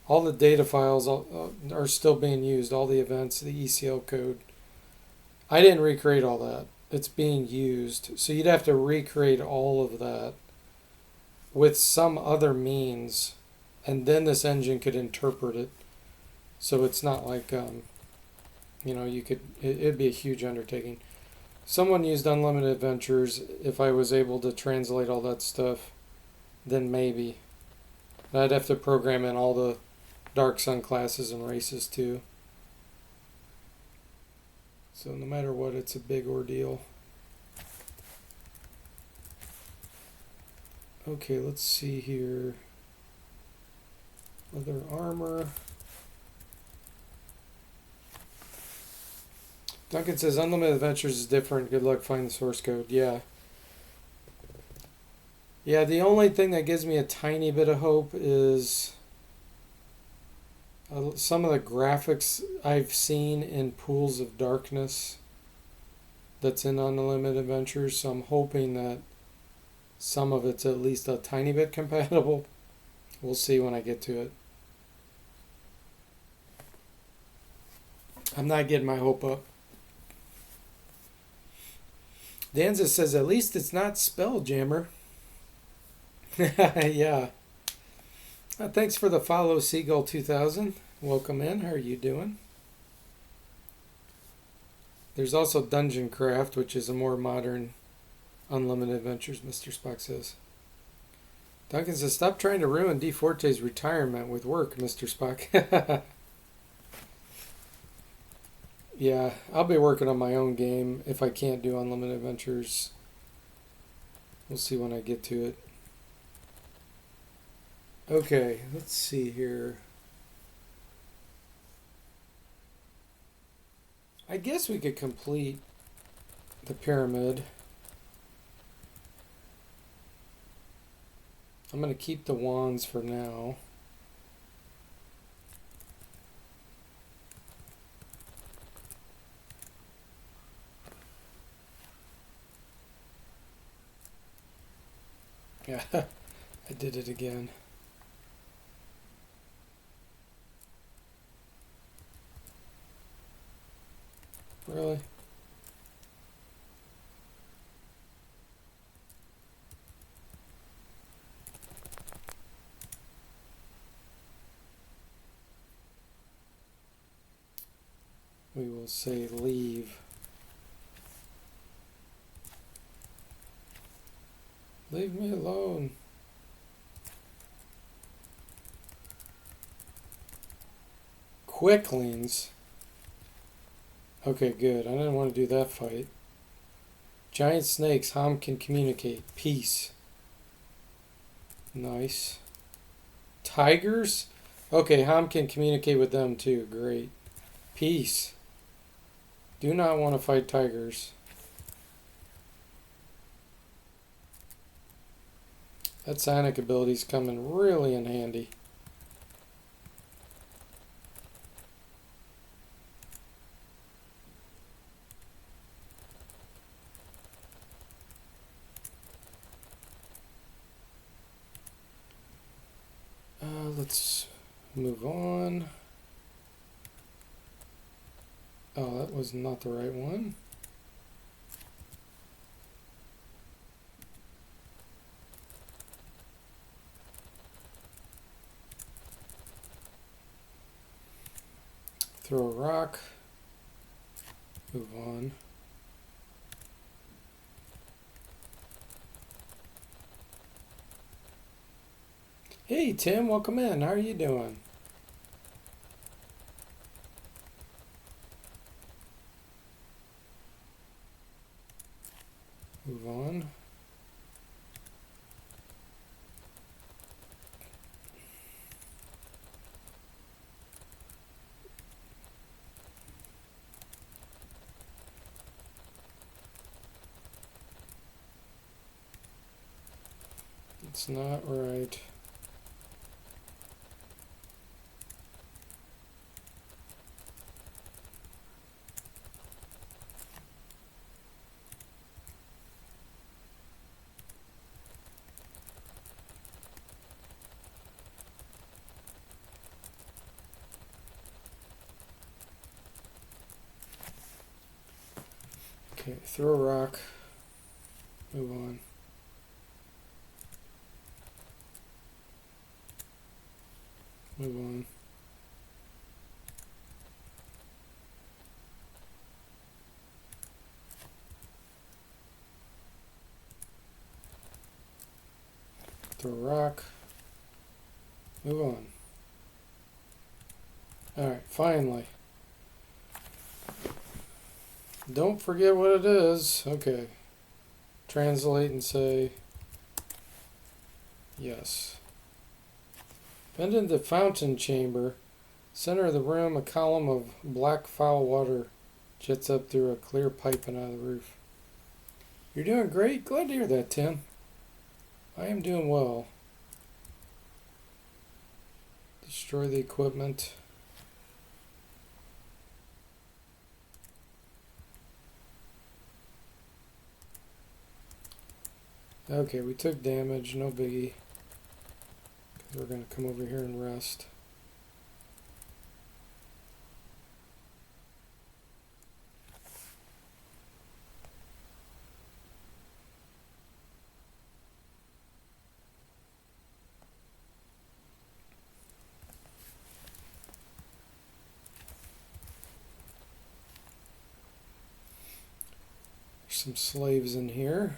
All the data files are still being used, all the events, the ECL code. I didn't recreate all that. It's being used. So you'd have to recreate all of that with some other means, and then this engine could interpret it. So it's not like, you could, it'd be a huge undertaking. Someone used Unlimited Adventures. If I was able to translate all that stuff, then maybe. And I'd have to program in all the Dark Sun classes and races too. So no matter what, it's a big ordeal. Okay, let's see here. Leather armor. Duncan says Unlimited Adventures is different. Good luck finding the source code. Yeah. Yeah, the only thing that gives me a tiny bit of hope is some of the graphics I've seen in Pools of Darkness that's in Unlimited Adventures. So I'm hoping that some of it's at least a tiny bit compatible. We'll see when I get to it. I'm not getting my hope up. Danza says, at least it's not Spelljammer. Yeah. Thanks for the follow, Seagull 2000. Welcome in. How are you doing? There's also Dungeon Craft, which is a more modern Unlimited Adventures, Mr. Spock says. Duncan says, stop trying to ruin DFortae's retirement with work, Mr. Spock. Yeah, I'll be working on my own game if I can't do Unlimited Adventures. We'll see when I get to it. Okay, let's see here. I guess we could complete the pyramid. I'm going to keep the wands for now. Yeah, I did it again. Really? We will say leave. Leave me alone. Quicklings. Okay, good. I didn't want to do that fight. Giant snakes. Ham can communicate. Peace. Nice. Tigers? Okay, Ham can communicate with them too. Great. Peace. Do not want to fight tigers. That psionic ability's coming really in handy. Let's move on. Oh, that was not the right one. Throw a rock. Move on. Hey Tim, welcome in. How are you doing? Move on. It's not right. Okay, throw a rock. Move on. Move on. Throw a rock. Move on. Alright, finally. Don't forget what it is. Okay. Translate and say yes. Bend into the fountain chamber. Center of the room, a column of black foul water jets up through a clear pipe and out of the roof. You're doing great. Glad to hear that, Tim. I am doing well. Destroy the equipment. Okay, we took damage, no biggie. We're going to come over here and rest. There's some slaves in here.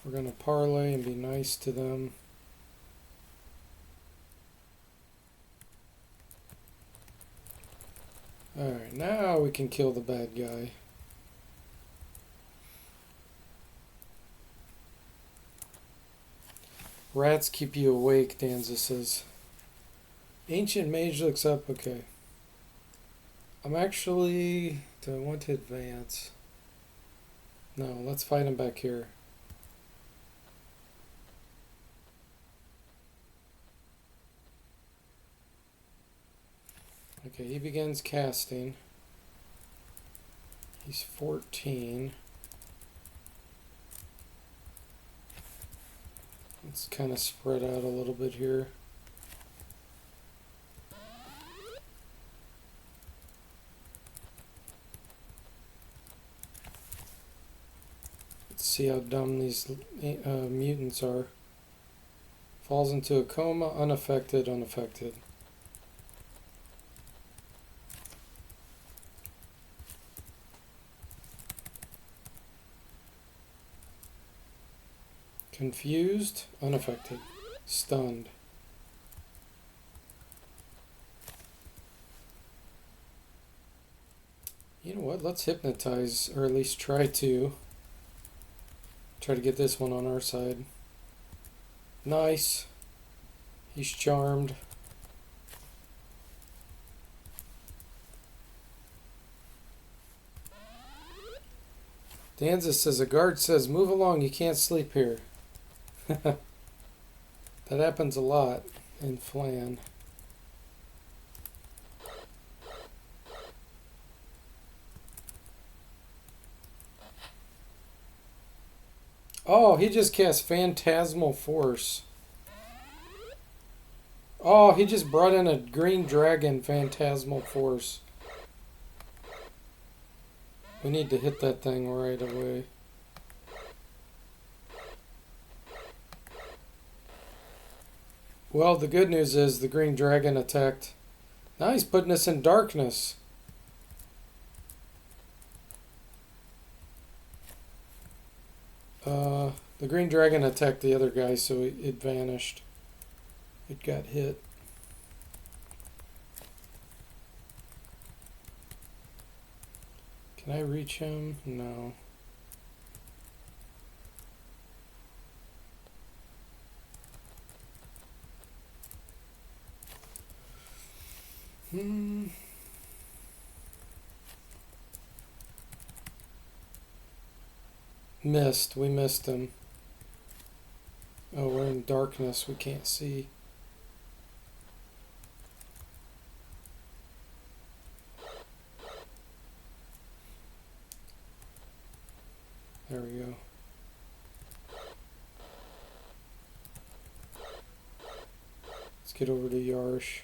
We're going to parlay and be nice to them. Alright, now we can kill the bad guy. Rats keep you awake, Danza says. Ancient Mage looks up. Okay. I'm actually... Do I want to advance? No, let's fight him back here. Okay, he begins casting. He's 14. Let's kind of spread out a little bit here. Let's see how dumb these mutants are. Falls into a coma, unaffected, unaffected. Confused, unaffected, stunned. You know what? Let's hypnotize, or at least try to get this one on our side. Nice. He's charmed. Danza says, a guard says, move along, you can't sleep here. That happens a lot in Flan. Oh, he just cast Phantasmal Force. Oh, he just brought in a green dragon Phantasmal Force. We need to hit that thing right away. Well, the good news is the green dragon attacked. Now he's putting us in darkness. The green dragon attacked the other guy, so it vanished. It got hit. Can I reach him? No. Missed. We missed him. Oh, we're in darkness. We can't see. There we go. Let's get over to Yarsh.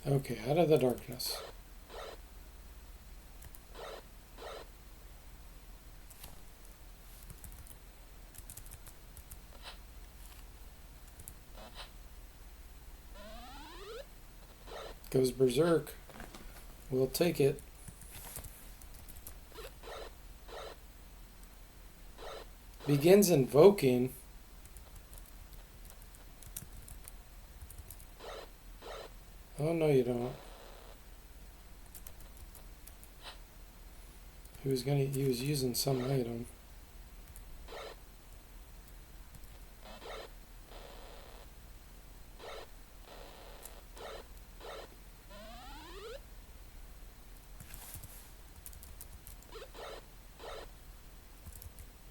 Okay, out of the darkness. Goes berserk. We'll take it. Begins invoking. Oh, no, you don't. He was using some item.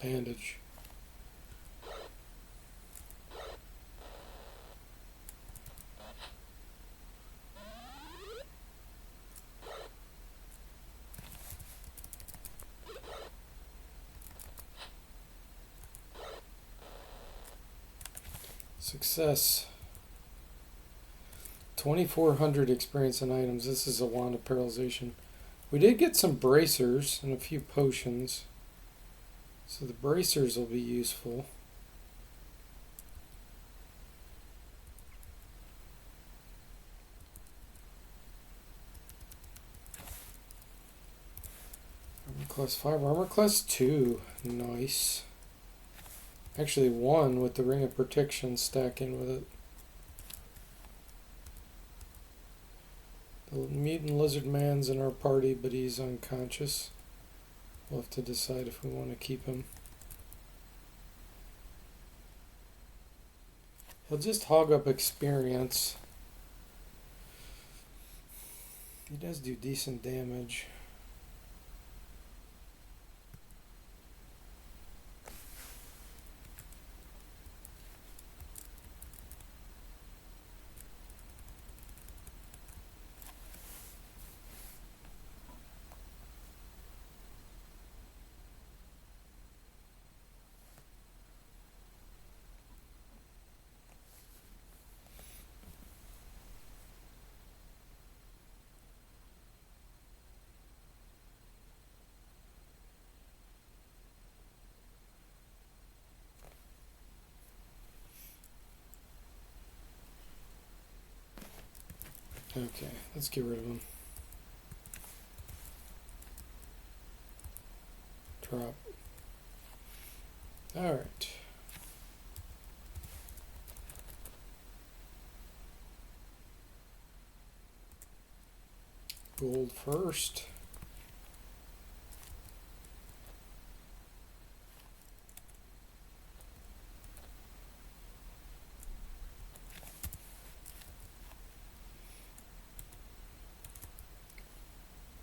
Bandage. Success. 2,400 experience and items. This is a wand of paralyzation. We did get some bracers and a few potions. So the bracers will be useful. Armor class 5, armor class 2. Nice. Actually 1 with the ring of protection stacking with it. The mutant lizard man's in our party, but he's unconscious. We'll have to decide if we want to keep him. He'll just hog up experience. He does do decent damage. Okay, let's get rid of him. Drop. Alright. Gold first.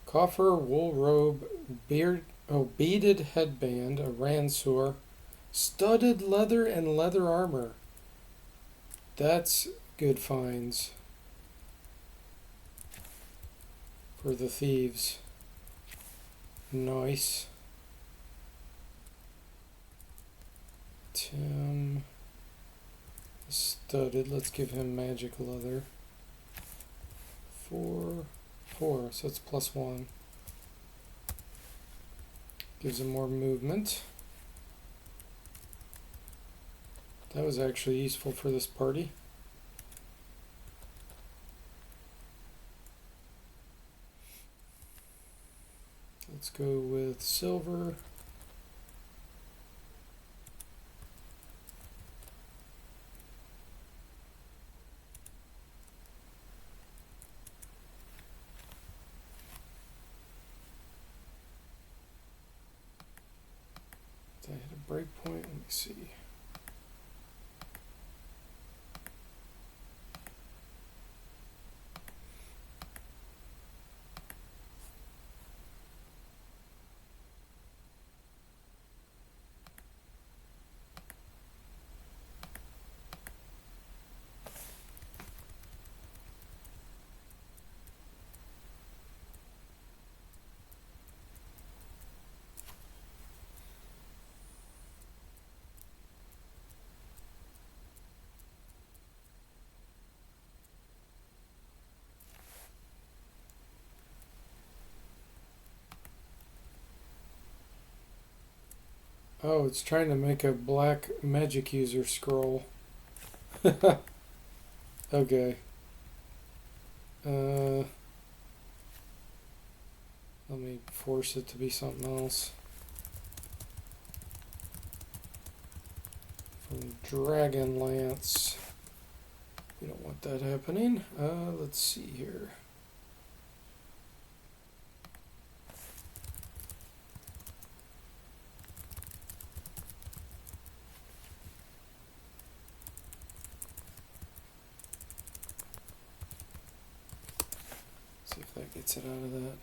Coffer, wool robe, beaded headband, a ransor, studded leather, and leather armor. That's good finds for the thieves. Nice. Tim. Studded. Let's give him magic leather. 4, so it's +1. Gives him more movement. That was actually useful for this party. Let's go with silver. Did I hit a breakpoint? Let me see. Oh, it's trying to make a black magic user scroll. Okay. Let me force it to be something else. From Dragonlance. We don't want that happening. Let's see here. See if that gets it out of that.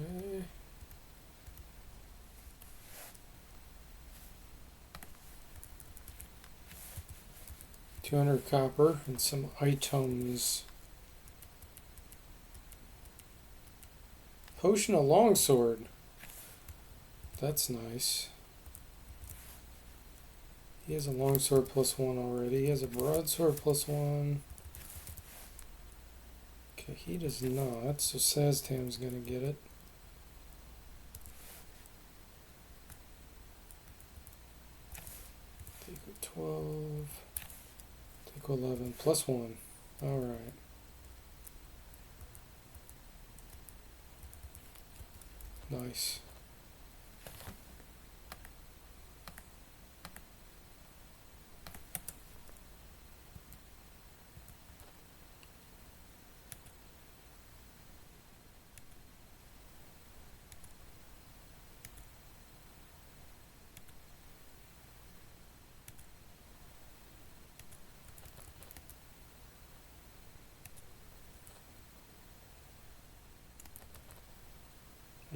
Okay. 200 copper and some items. Potion of longsword. That's nice. He has a longsword +1 already. He has a broadsword +1. Okay, he does not, so Saztam's gonna get it. Take 12. Take 11. +1. Alright. Nice.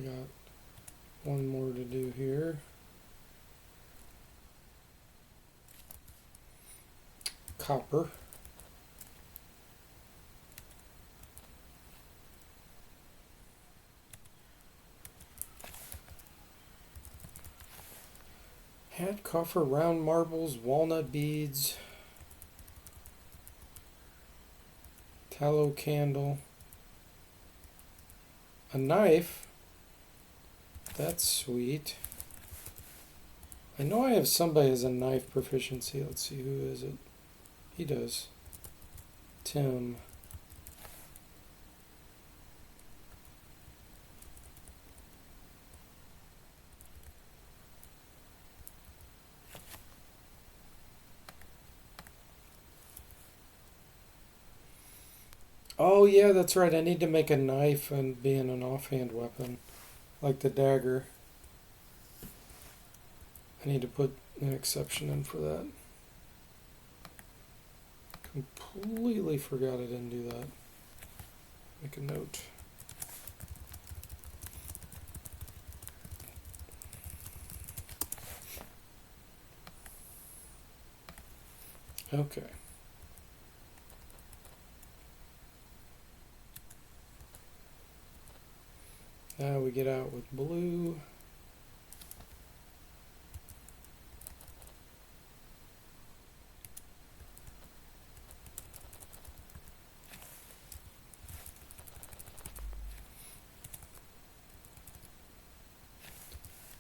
I got one more to do here. Copper. Hat, coffer, round marbles, walnut beads, tallow candle, a knife. That's sweet. I know I have somebody as a knife proficiency. Let's see, who is it? He does. Tim. Oh yeah, that's right. I need to make a knife and be in an offhand weapon, like the dagger. I need to put an exception in for that. Completely forgot I didn't do that. Make a note. Okay. Now we get out with blue.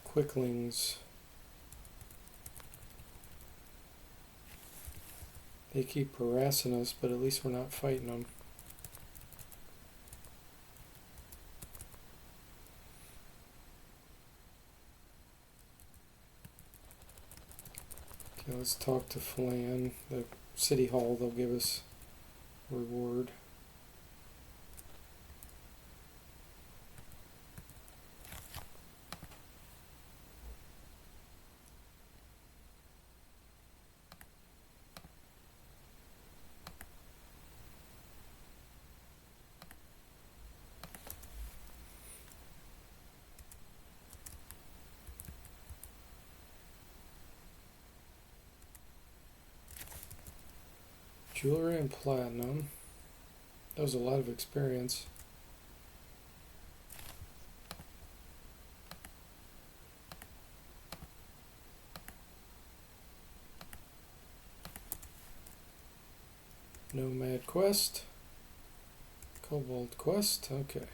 Quicklings. They keep harassing us, but at least we're not fighting them. Okay, let's talk to Flan. The city hall, they'll give us reward. Jewelry and platinum. That was a lot of experience. Nomad quest. Cobalt quest. Okay.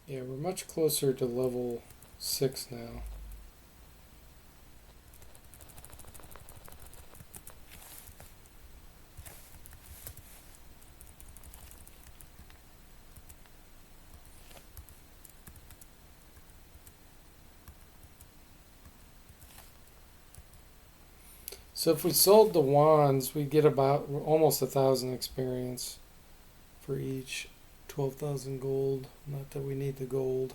Yeah, we're much closer to level 6 now. So if we sold the wands, we'd get about almost 1,000 experience for each. 12,000 gold. Not that we need the gold.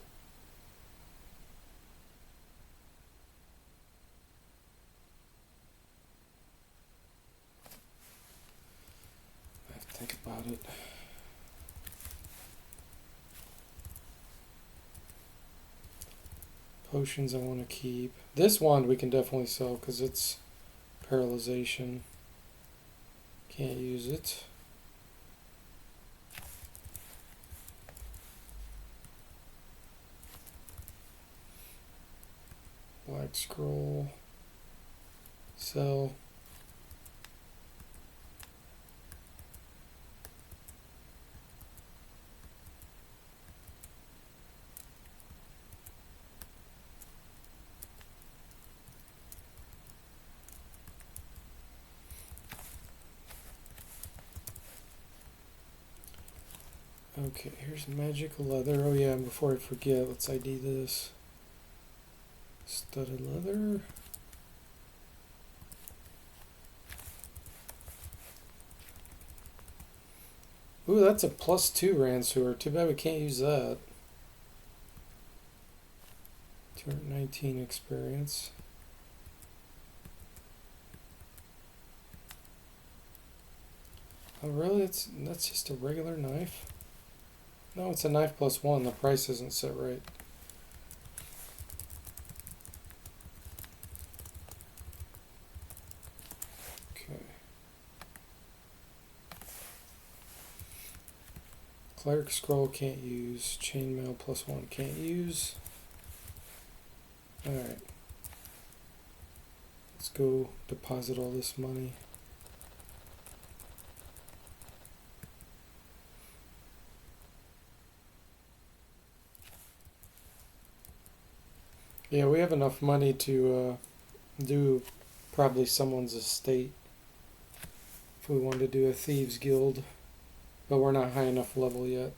I have to think about it. Potions I want to keep. This wand we can definitely sell because it's paralyzation. Can't use it. Black scroll. Sell. Okay, here's magical leather. Oh yeah, and before I forget, let's ID this. Studded leather. Ooh, that's a +2 Ransour. Too bad we can't use that. 219 experience. Oh really? That's just a regular knife? No, it's a knife plus 1. The price isn't set right. Okay. Cleric scroll can't use. Chainmail plus 1 can't use. Alright. Let's go deposit all this money. Yeah, we have enough money to do probably someone's estate if we want to do a Thieves Guild, but we're not high enough level yet.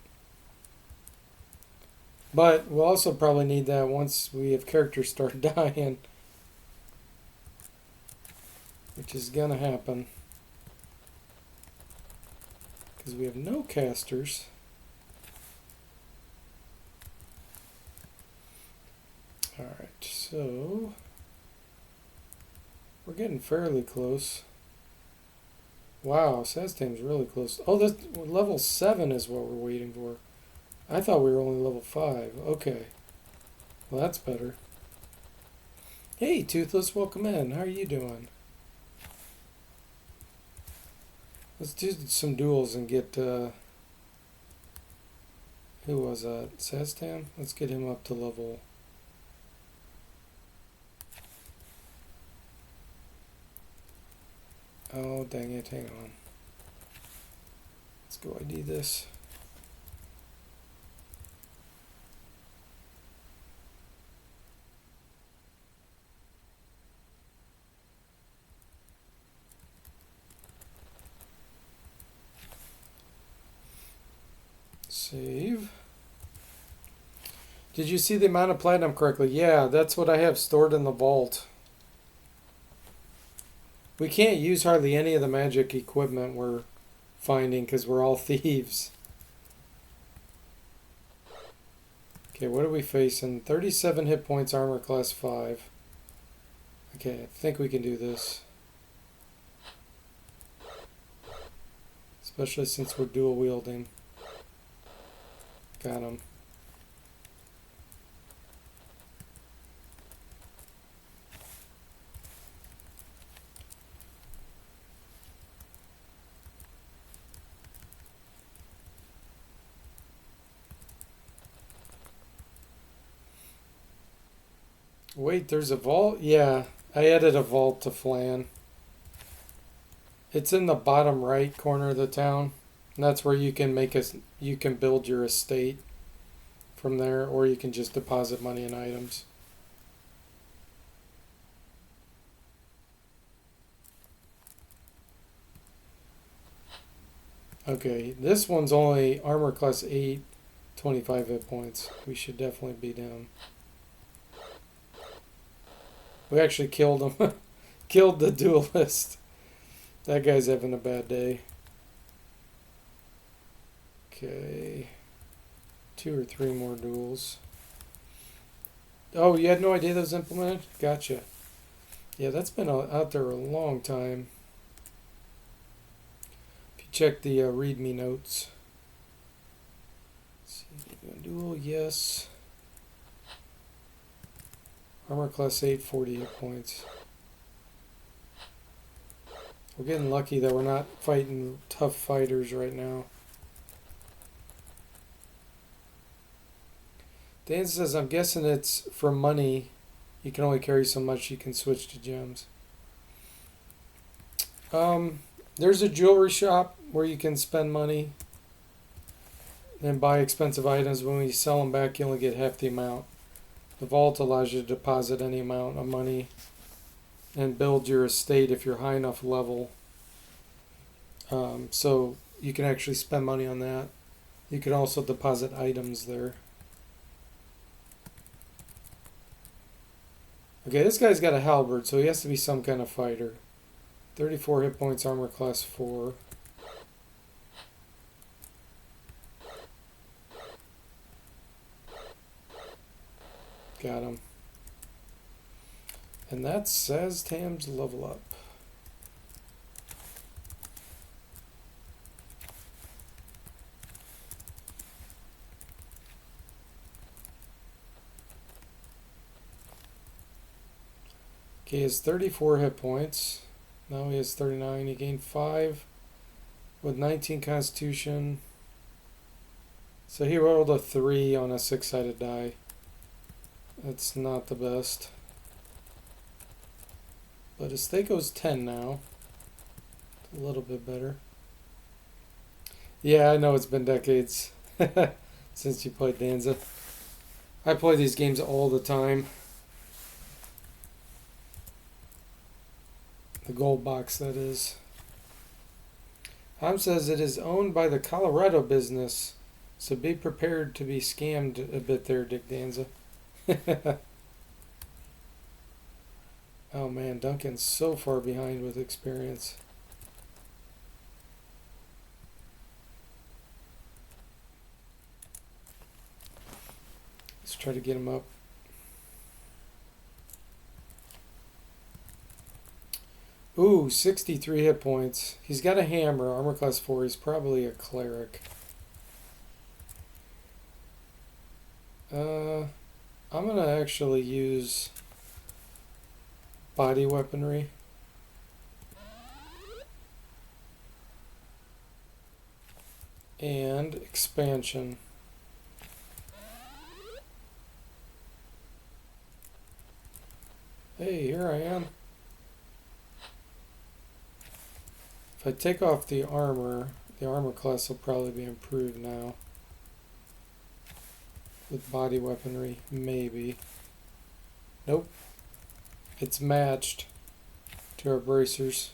But we'll also probably need that once we have characters start dying, which is gonna happen because we have no casters. Alright, so we're getting fairly close. Wow, Saztam's really close. Oh, this level 7 is what we're waiting for. I thought we were only level 5. Okay. Well, that's better. Hey, Toothless, welcome in. How are you doing? Let's do some duels and get, who was that? Saztam? Let's get him up to level... Oh, dang it, hang on. Let's go ID this. Save. Did you see the amount of platinum correctly? Yeah, that's what I have stored in the vault. We can't use hardly any of the magic equipment we're finding because we're all thieves. Okay, what are we facing? 37 hit points, armor class 5. Okay, I think we can do this. Especially since we're dual wielding. Got him. Wait, there's a vault? Yeah, I added a vault to Flan. It's in the bottom right corner of the town. And that's where you can you can build your estate from there, or you can just deposit money and items. Okay, this one's only armor class 8, 25 hit points. We should definitely beat him. We actually killed him. Killed the duelist. That guy's having a bad day. Okay. 2 or 3 more duels. Oh, you had no idea that was implemented? Gotcha. Yeah, that's been out there a long time. If you check the README notes. Let's see, duel, yes. Armor class 8, 40 hit points. We're getting lucky that we're not fighting tough fighters right now. Dan says, I'm guessing it's for money. You can only carry so much, you can switch to gems. There's a jewelry shop where you can spend money and buy expensive items. When you sell them back, you only get half the amount. The vault allows you to deposit any amount of money and build your estate if you're high enough level. So you can actually spend money on that. You can also deposit items there. Okay, this guy's got a halberd, so he has to be some kind of fighter. 34 hit points, armor class 4. Got him. And that's Saztam's level up. Okay, he has 34 hit points. Now he has 39. He gained 5 with 19 constitution. So he rolled a 3 on a 6-sided die. That's not the best. But his Thaco's 10 now. A little bit better. Yeah, I know it's been decades since you played Danza. I play these games all the time. The gold box, that is. Ham says it is owned by the Colorado business, so be prepared to be scammed a bit there, Dick Danza. Oh man, Duncan's so far behind with experience. Let's try to get him up. Ooh, 63 hit points. He's got a hammer, armor class 4. He's probably a cleric. I'm going to actually use body weaponry. And expansion. Hey, here I am. If I take off the armor class will probably be improved now. With body weaponry, maybe. Nope. It's matched to our bracers.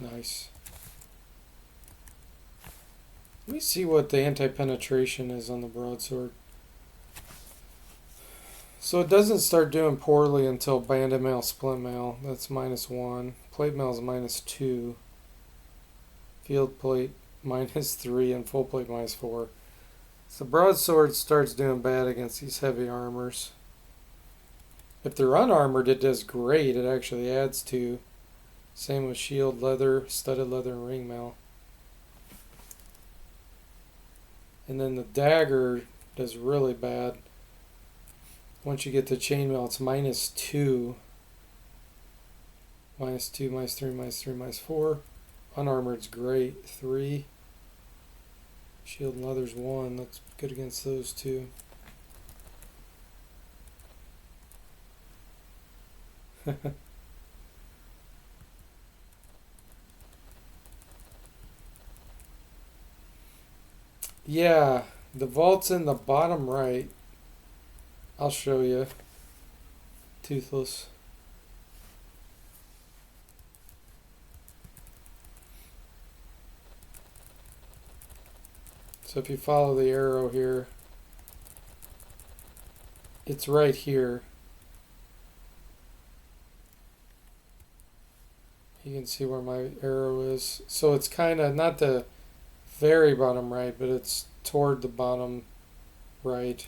Nice. Let me see what the anti-penetration is on the broadsword. So it doesn't start doing poorly until banded mail, splint mail. That's -1. Plate mail is -2. Field plate -3 and full plate -4. So broadsword starts doing bad against these heavy armors. If they're unarmored, it does great. It actually adds 2. Same with shield leather, studded leather, and ring mail. And then the dagger does really bad. Once you get to chainmail, it's -2. -2, -3, -3, -4. Unarmored's great. 3. Shield and leather's 1. That's good against those two. Yeah, the vault's in the bottom right. I'll show you. Toothless. So if you follow the arrow here, it's right here. You can see where my arrow is. So it's kind of not the very bottom right, but it's toward the bottom right.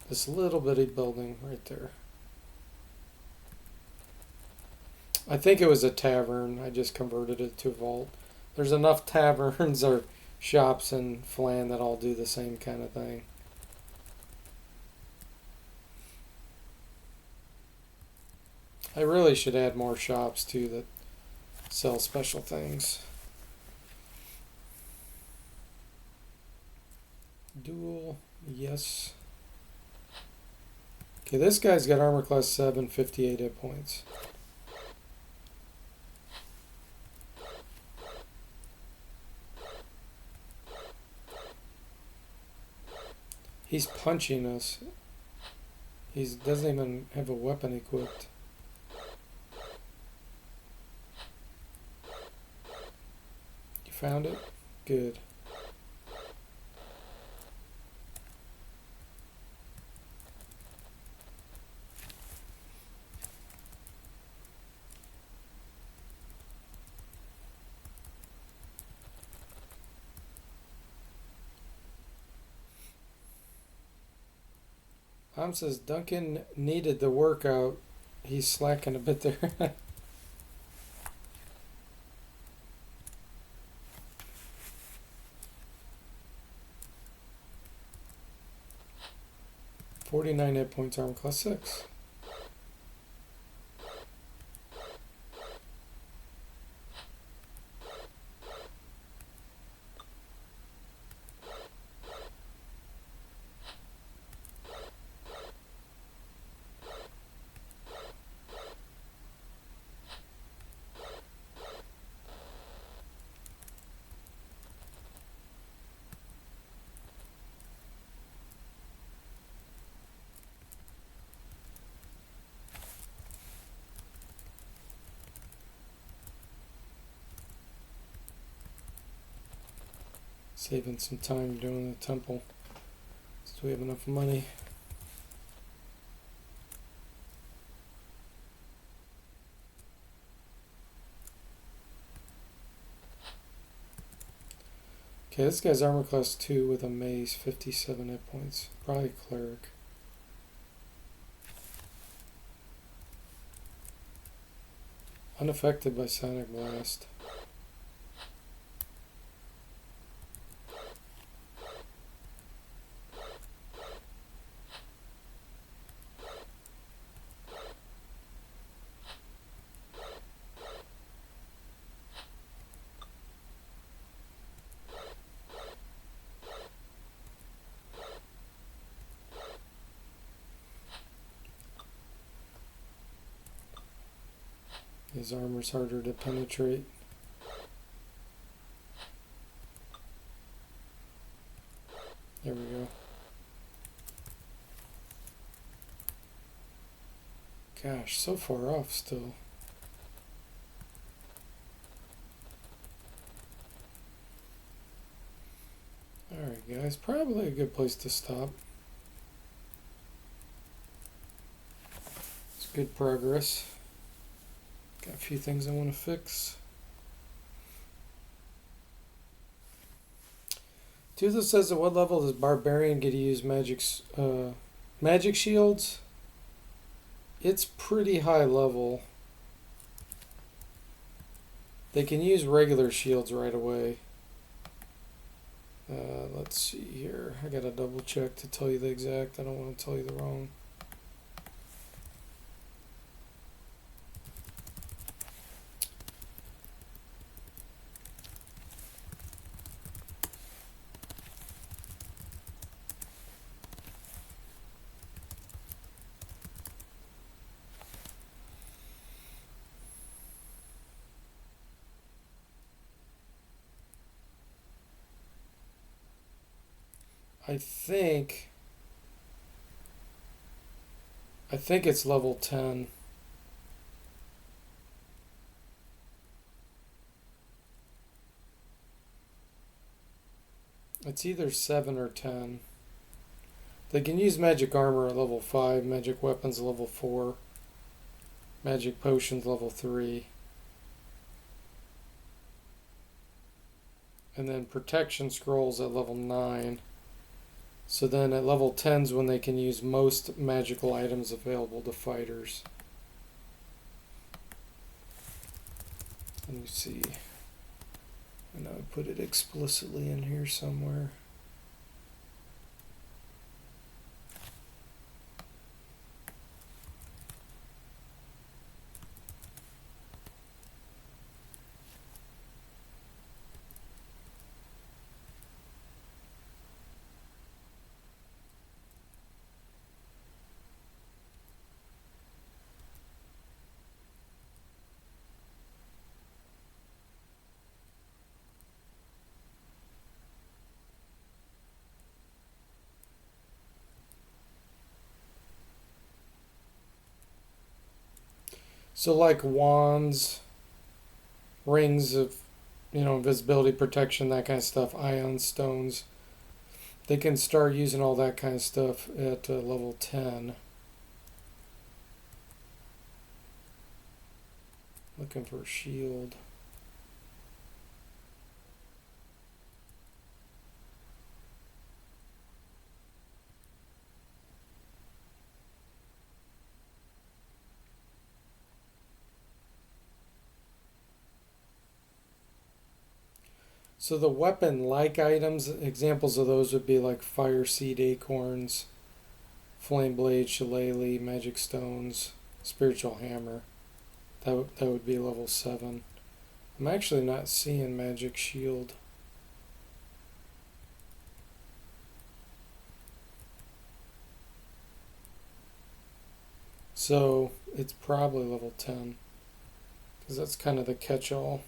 This little bitty building right there. I think it was a tavern. I just converted it to a vault. There's enough taverns or shops in Flan that all do the same kind of thing. I really should add more shops too that sell special things. Duel, yes. Okay, this guy's got armor class 7, 58 hit points. He's punching us. He doesn't even have a weapon equipped. You found it? Good. Ham says Duncan needed the workout. He's slacking a bit there. 49 hit points, armor class 6. Saving some time doing the temple. So we have enough money. Okay, this guy's armor class 2 with a mace, 57 hit points. Probably cleric. Unaffected by Sonic Blast. His armor's harder to penetrate. There we go. Gosh, so far off still. Alright guys, probably a good place to stop. It's good progress. Got a few things I want to fix. Tuzo says, at what level does Barbarian get to use magic shields? It's pretty high level. They can use regular shields right away. Let's see here. I gotta double check to tell you the exact. I don't want to tell you the wrong. I think it's level 10. It's either 7 or 10. They can use magic armor at level 5, magic weapons level 4, magic potions level 3. And then protection scrolls at level 9. So then at level 10 is when they can use most magical items available to fighters. Let me see. I know I put it explicitly in here somewhere. So like wands, rings of, invisibility, protection, that kind of stuff, ion stones, they can start using all that kind of stuff at level 10. Looking for a shield. So the weapon-like items, examples of those would be like fire seed acorns, Flame Blade, Shillelagh, Magic Stones, Spiritual Hammer. That would be level 7. I'm actually not seeing Magic Shield. So it's probably level 10, because that's kind of the catch-all.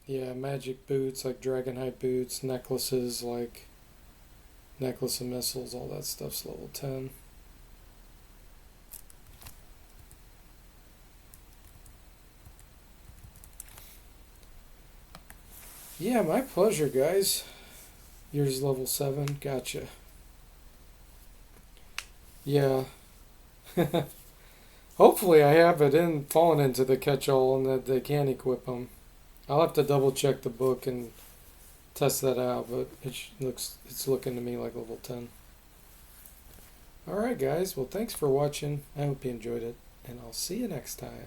Yeah, magic boots like Dragonhide boots, necklaces like Necklace of Missiles, all that stuff's level 10. Yeah, my pleasure, guys. Yours level 7. Gotcha. Yeah. Hopefully I have it fallen into the catch-all and that they can equip them. I'll have to double check the book and test that out, but it's looking to me like level 10. Alright guys, well thanks for watching. I hope you enjoyed it, and I'll see you next time.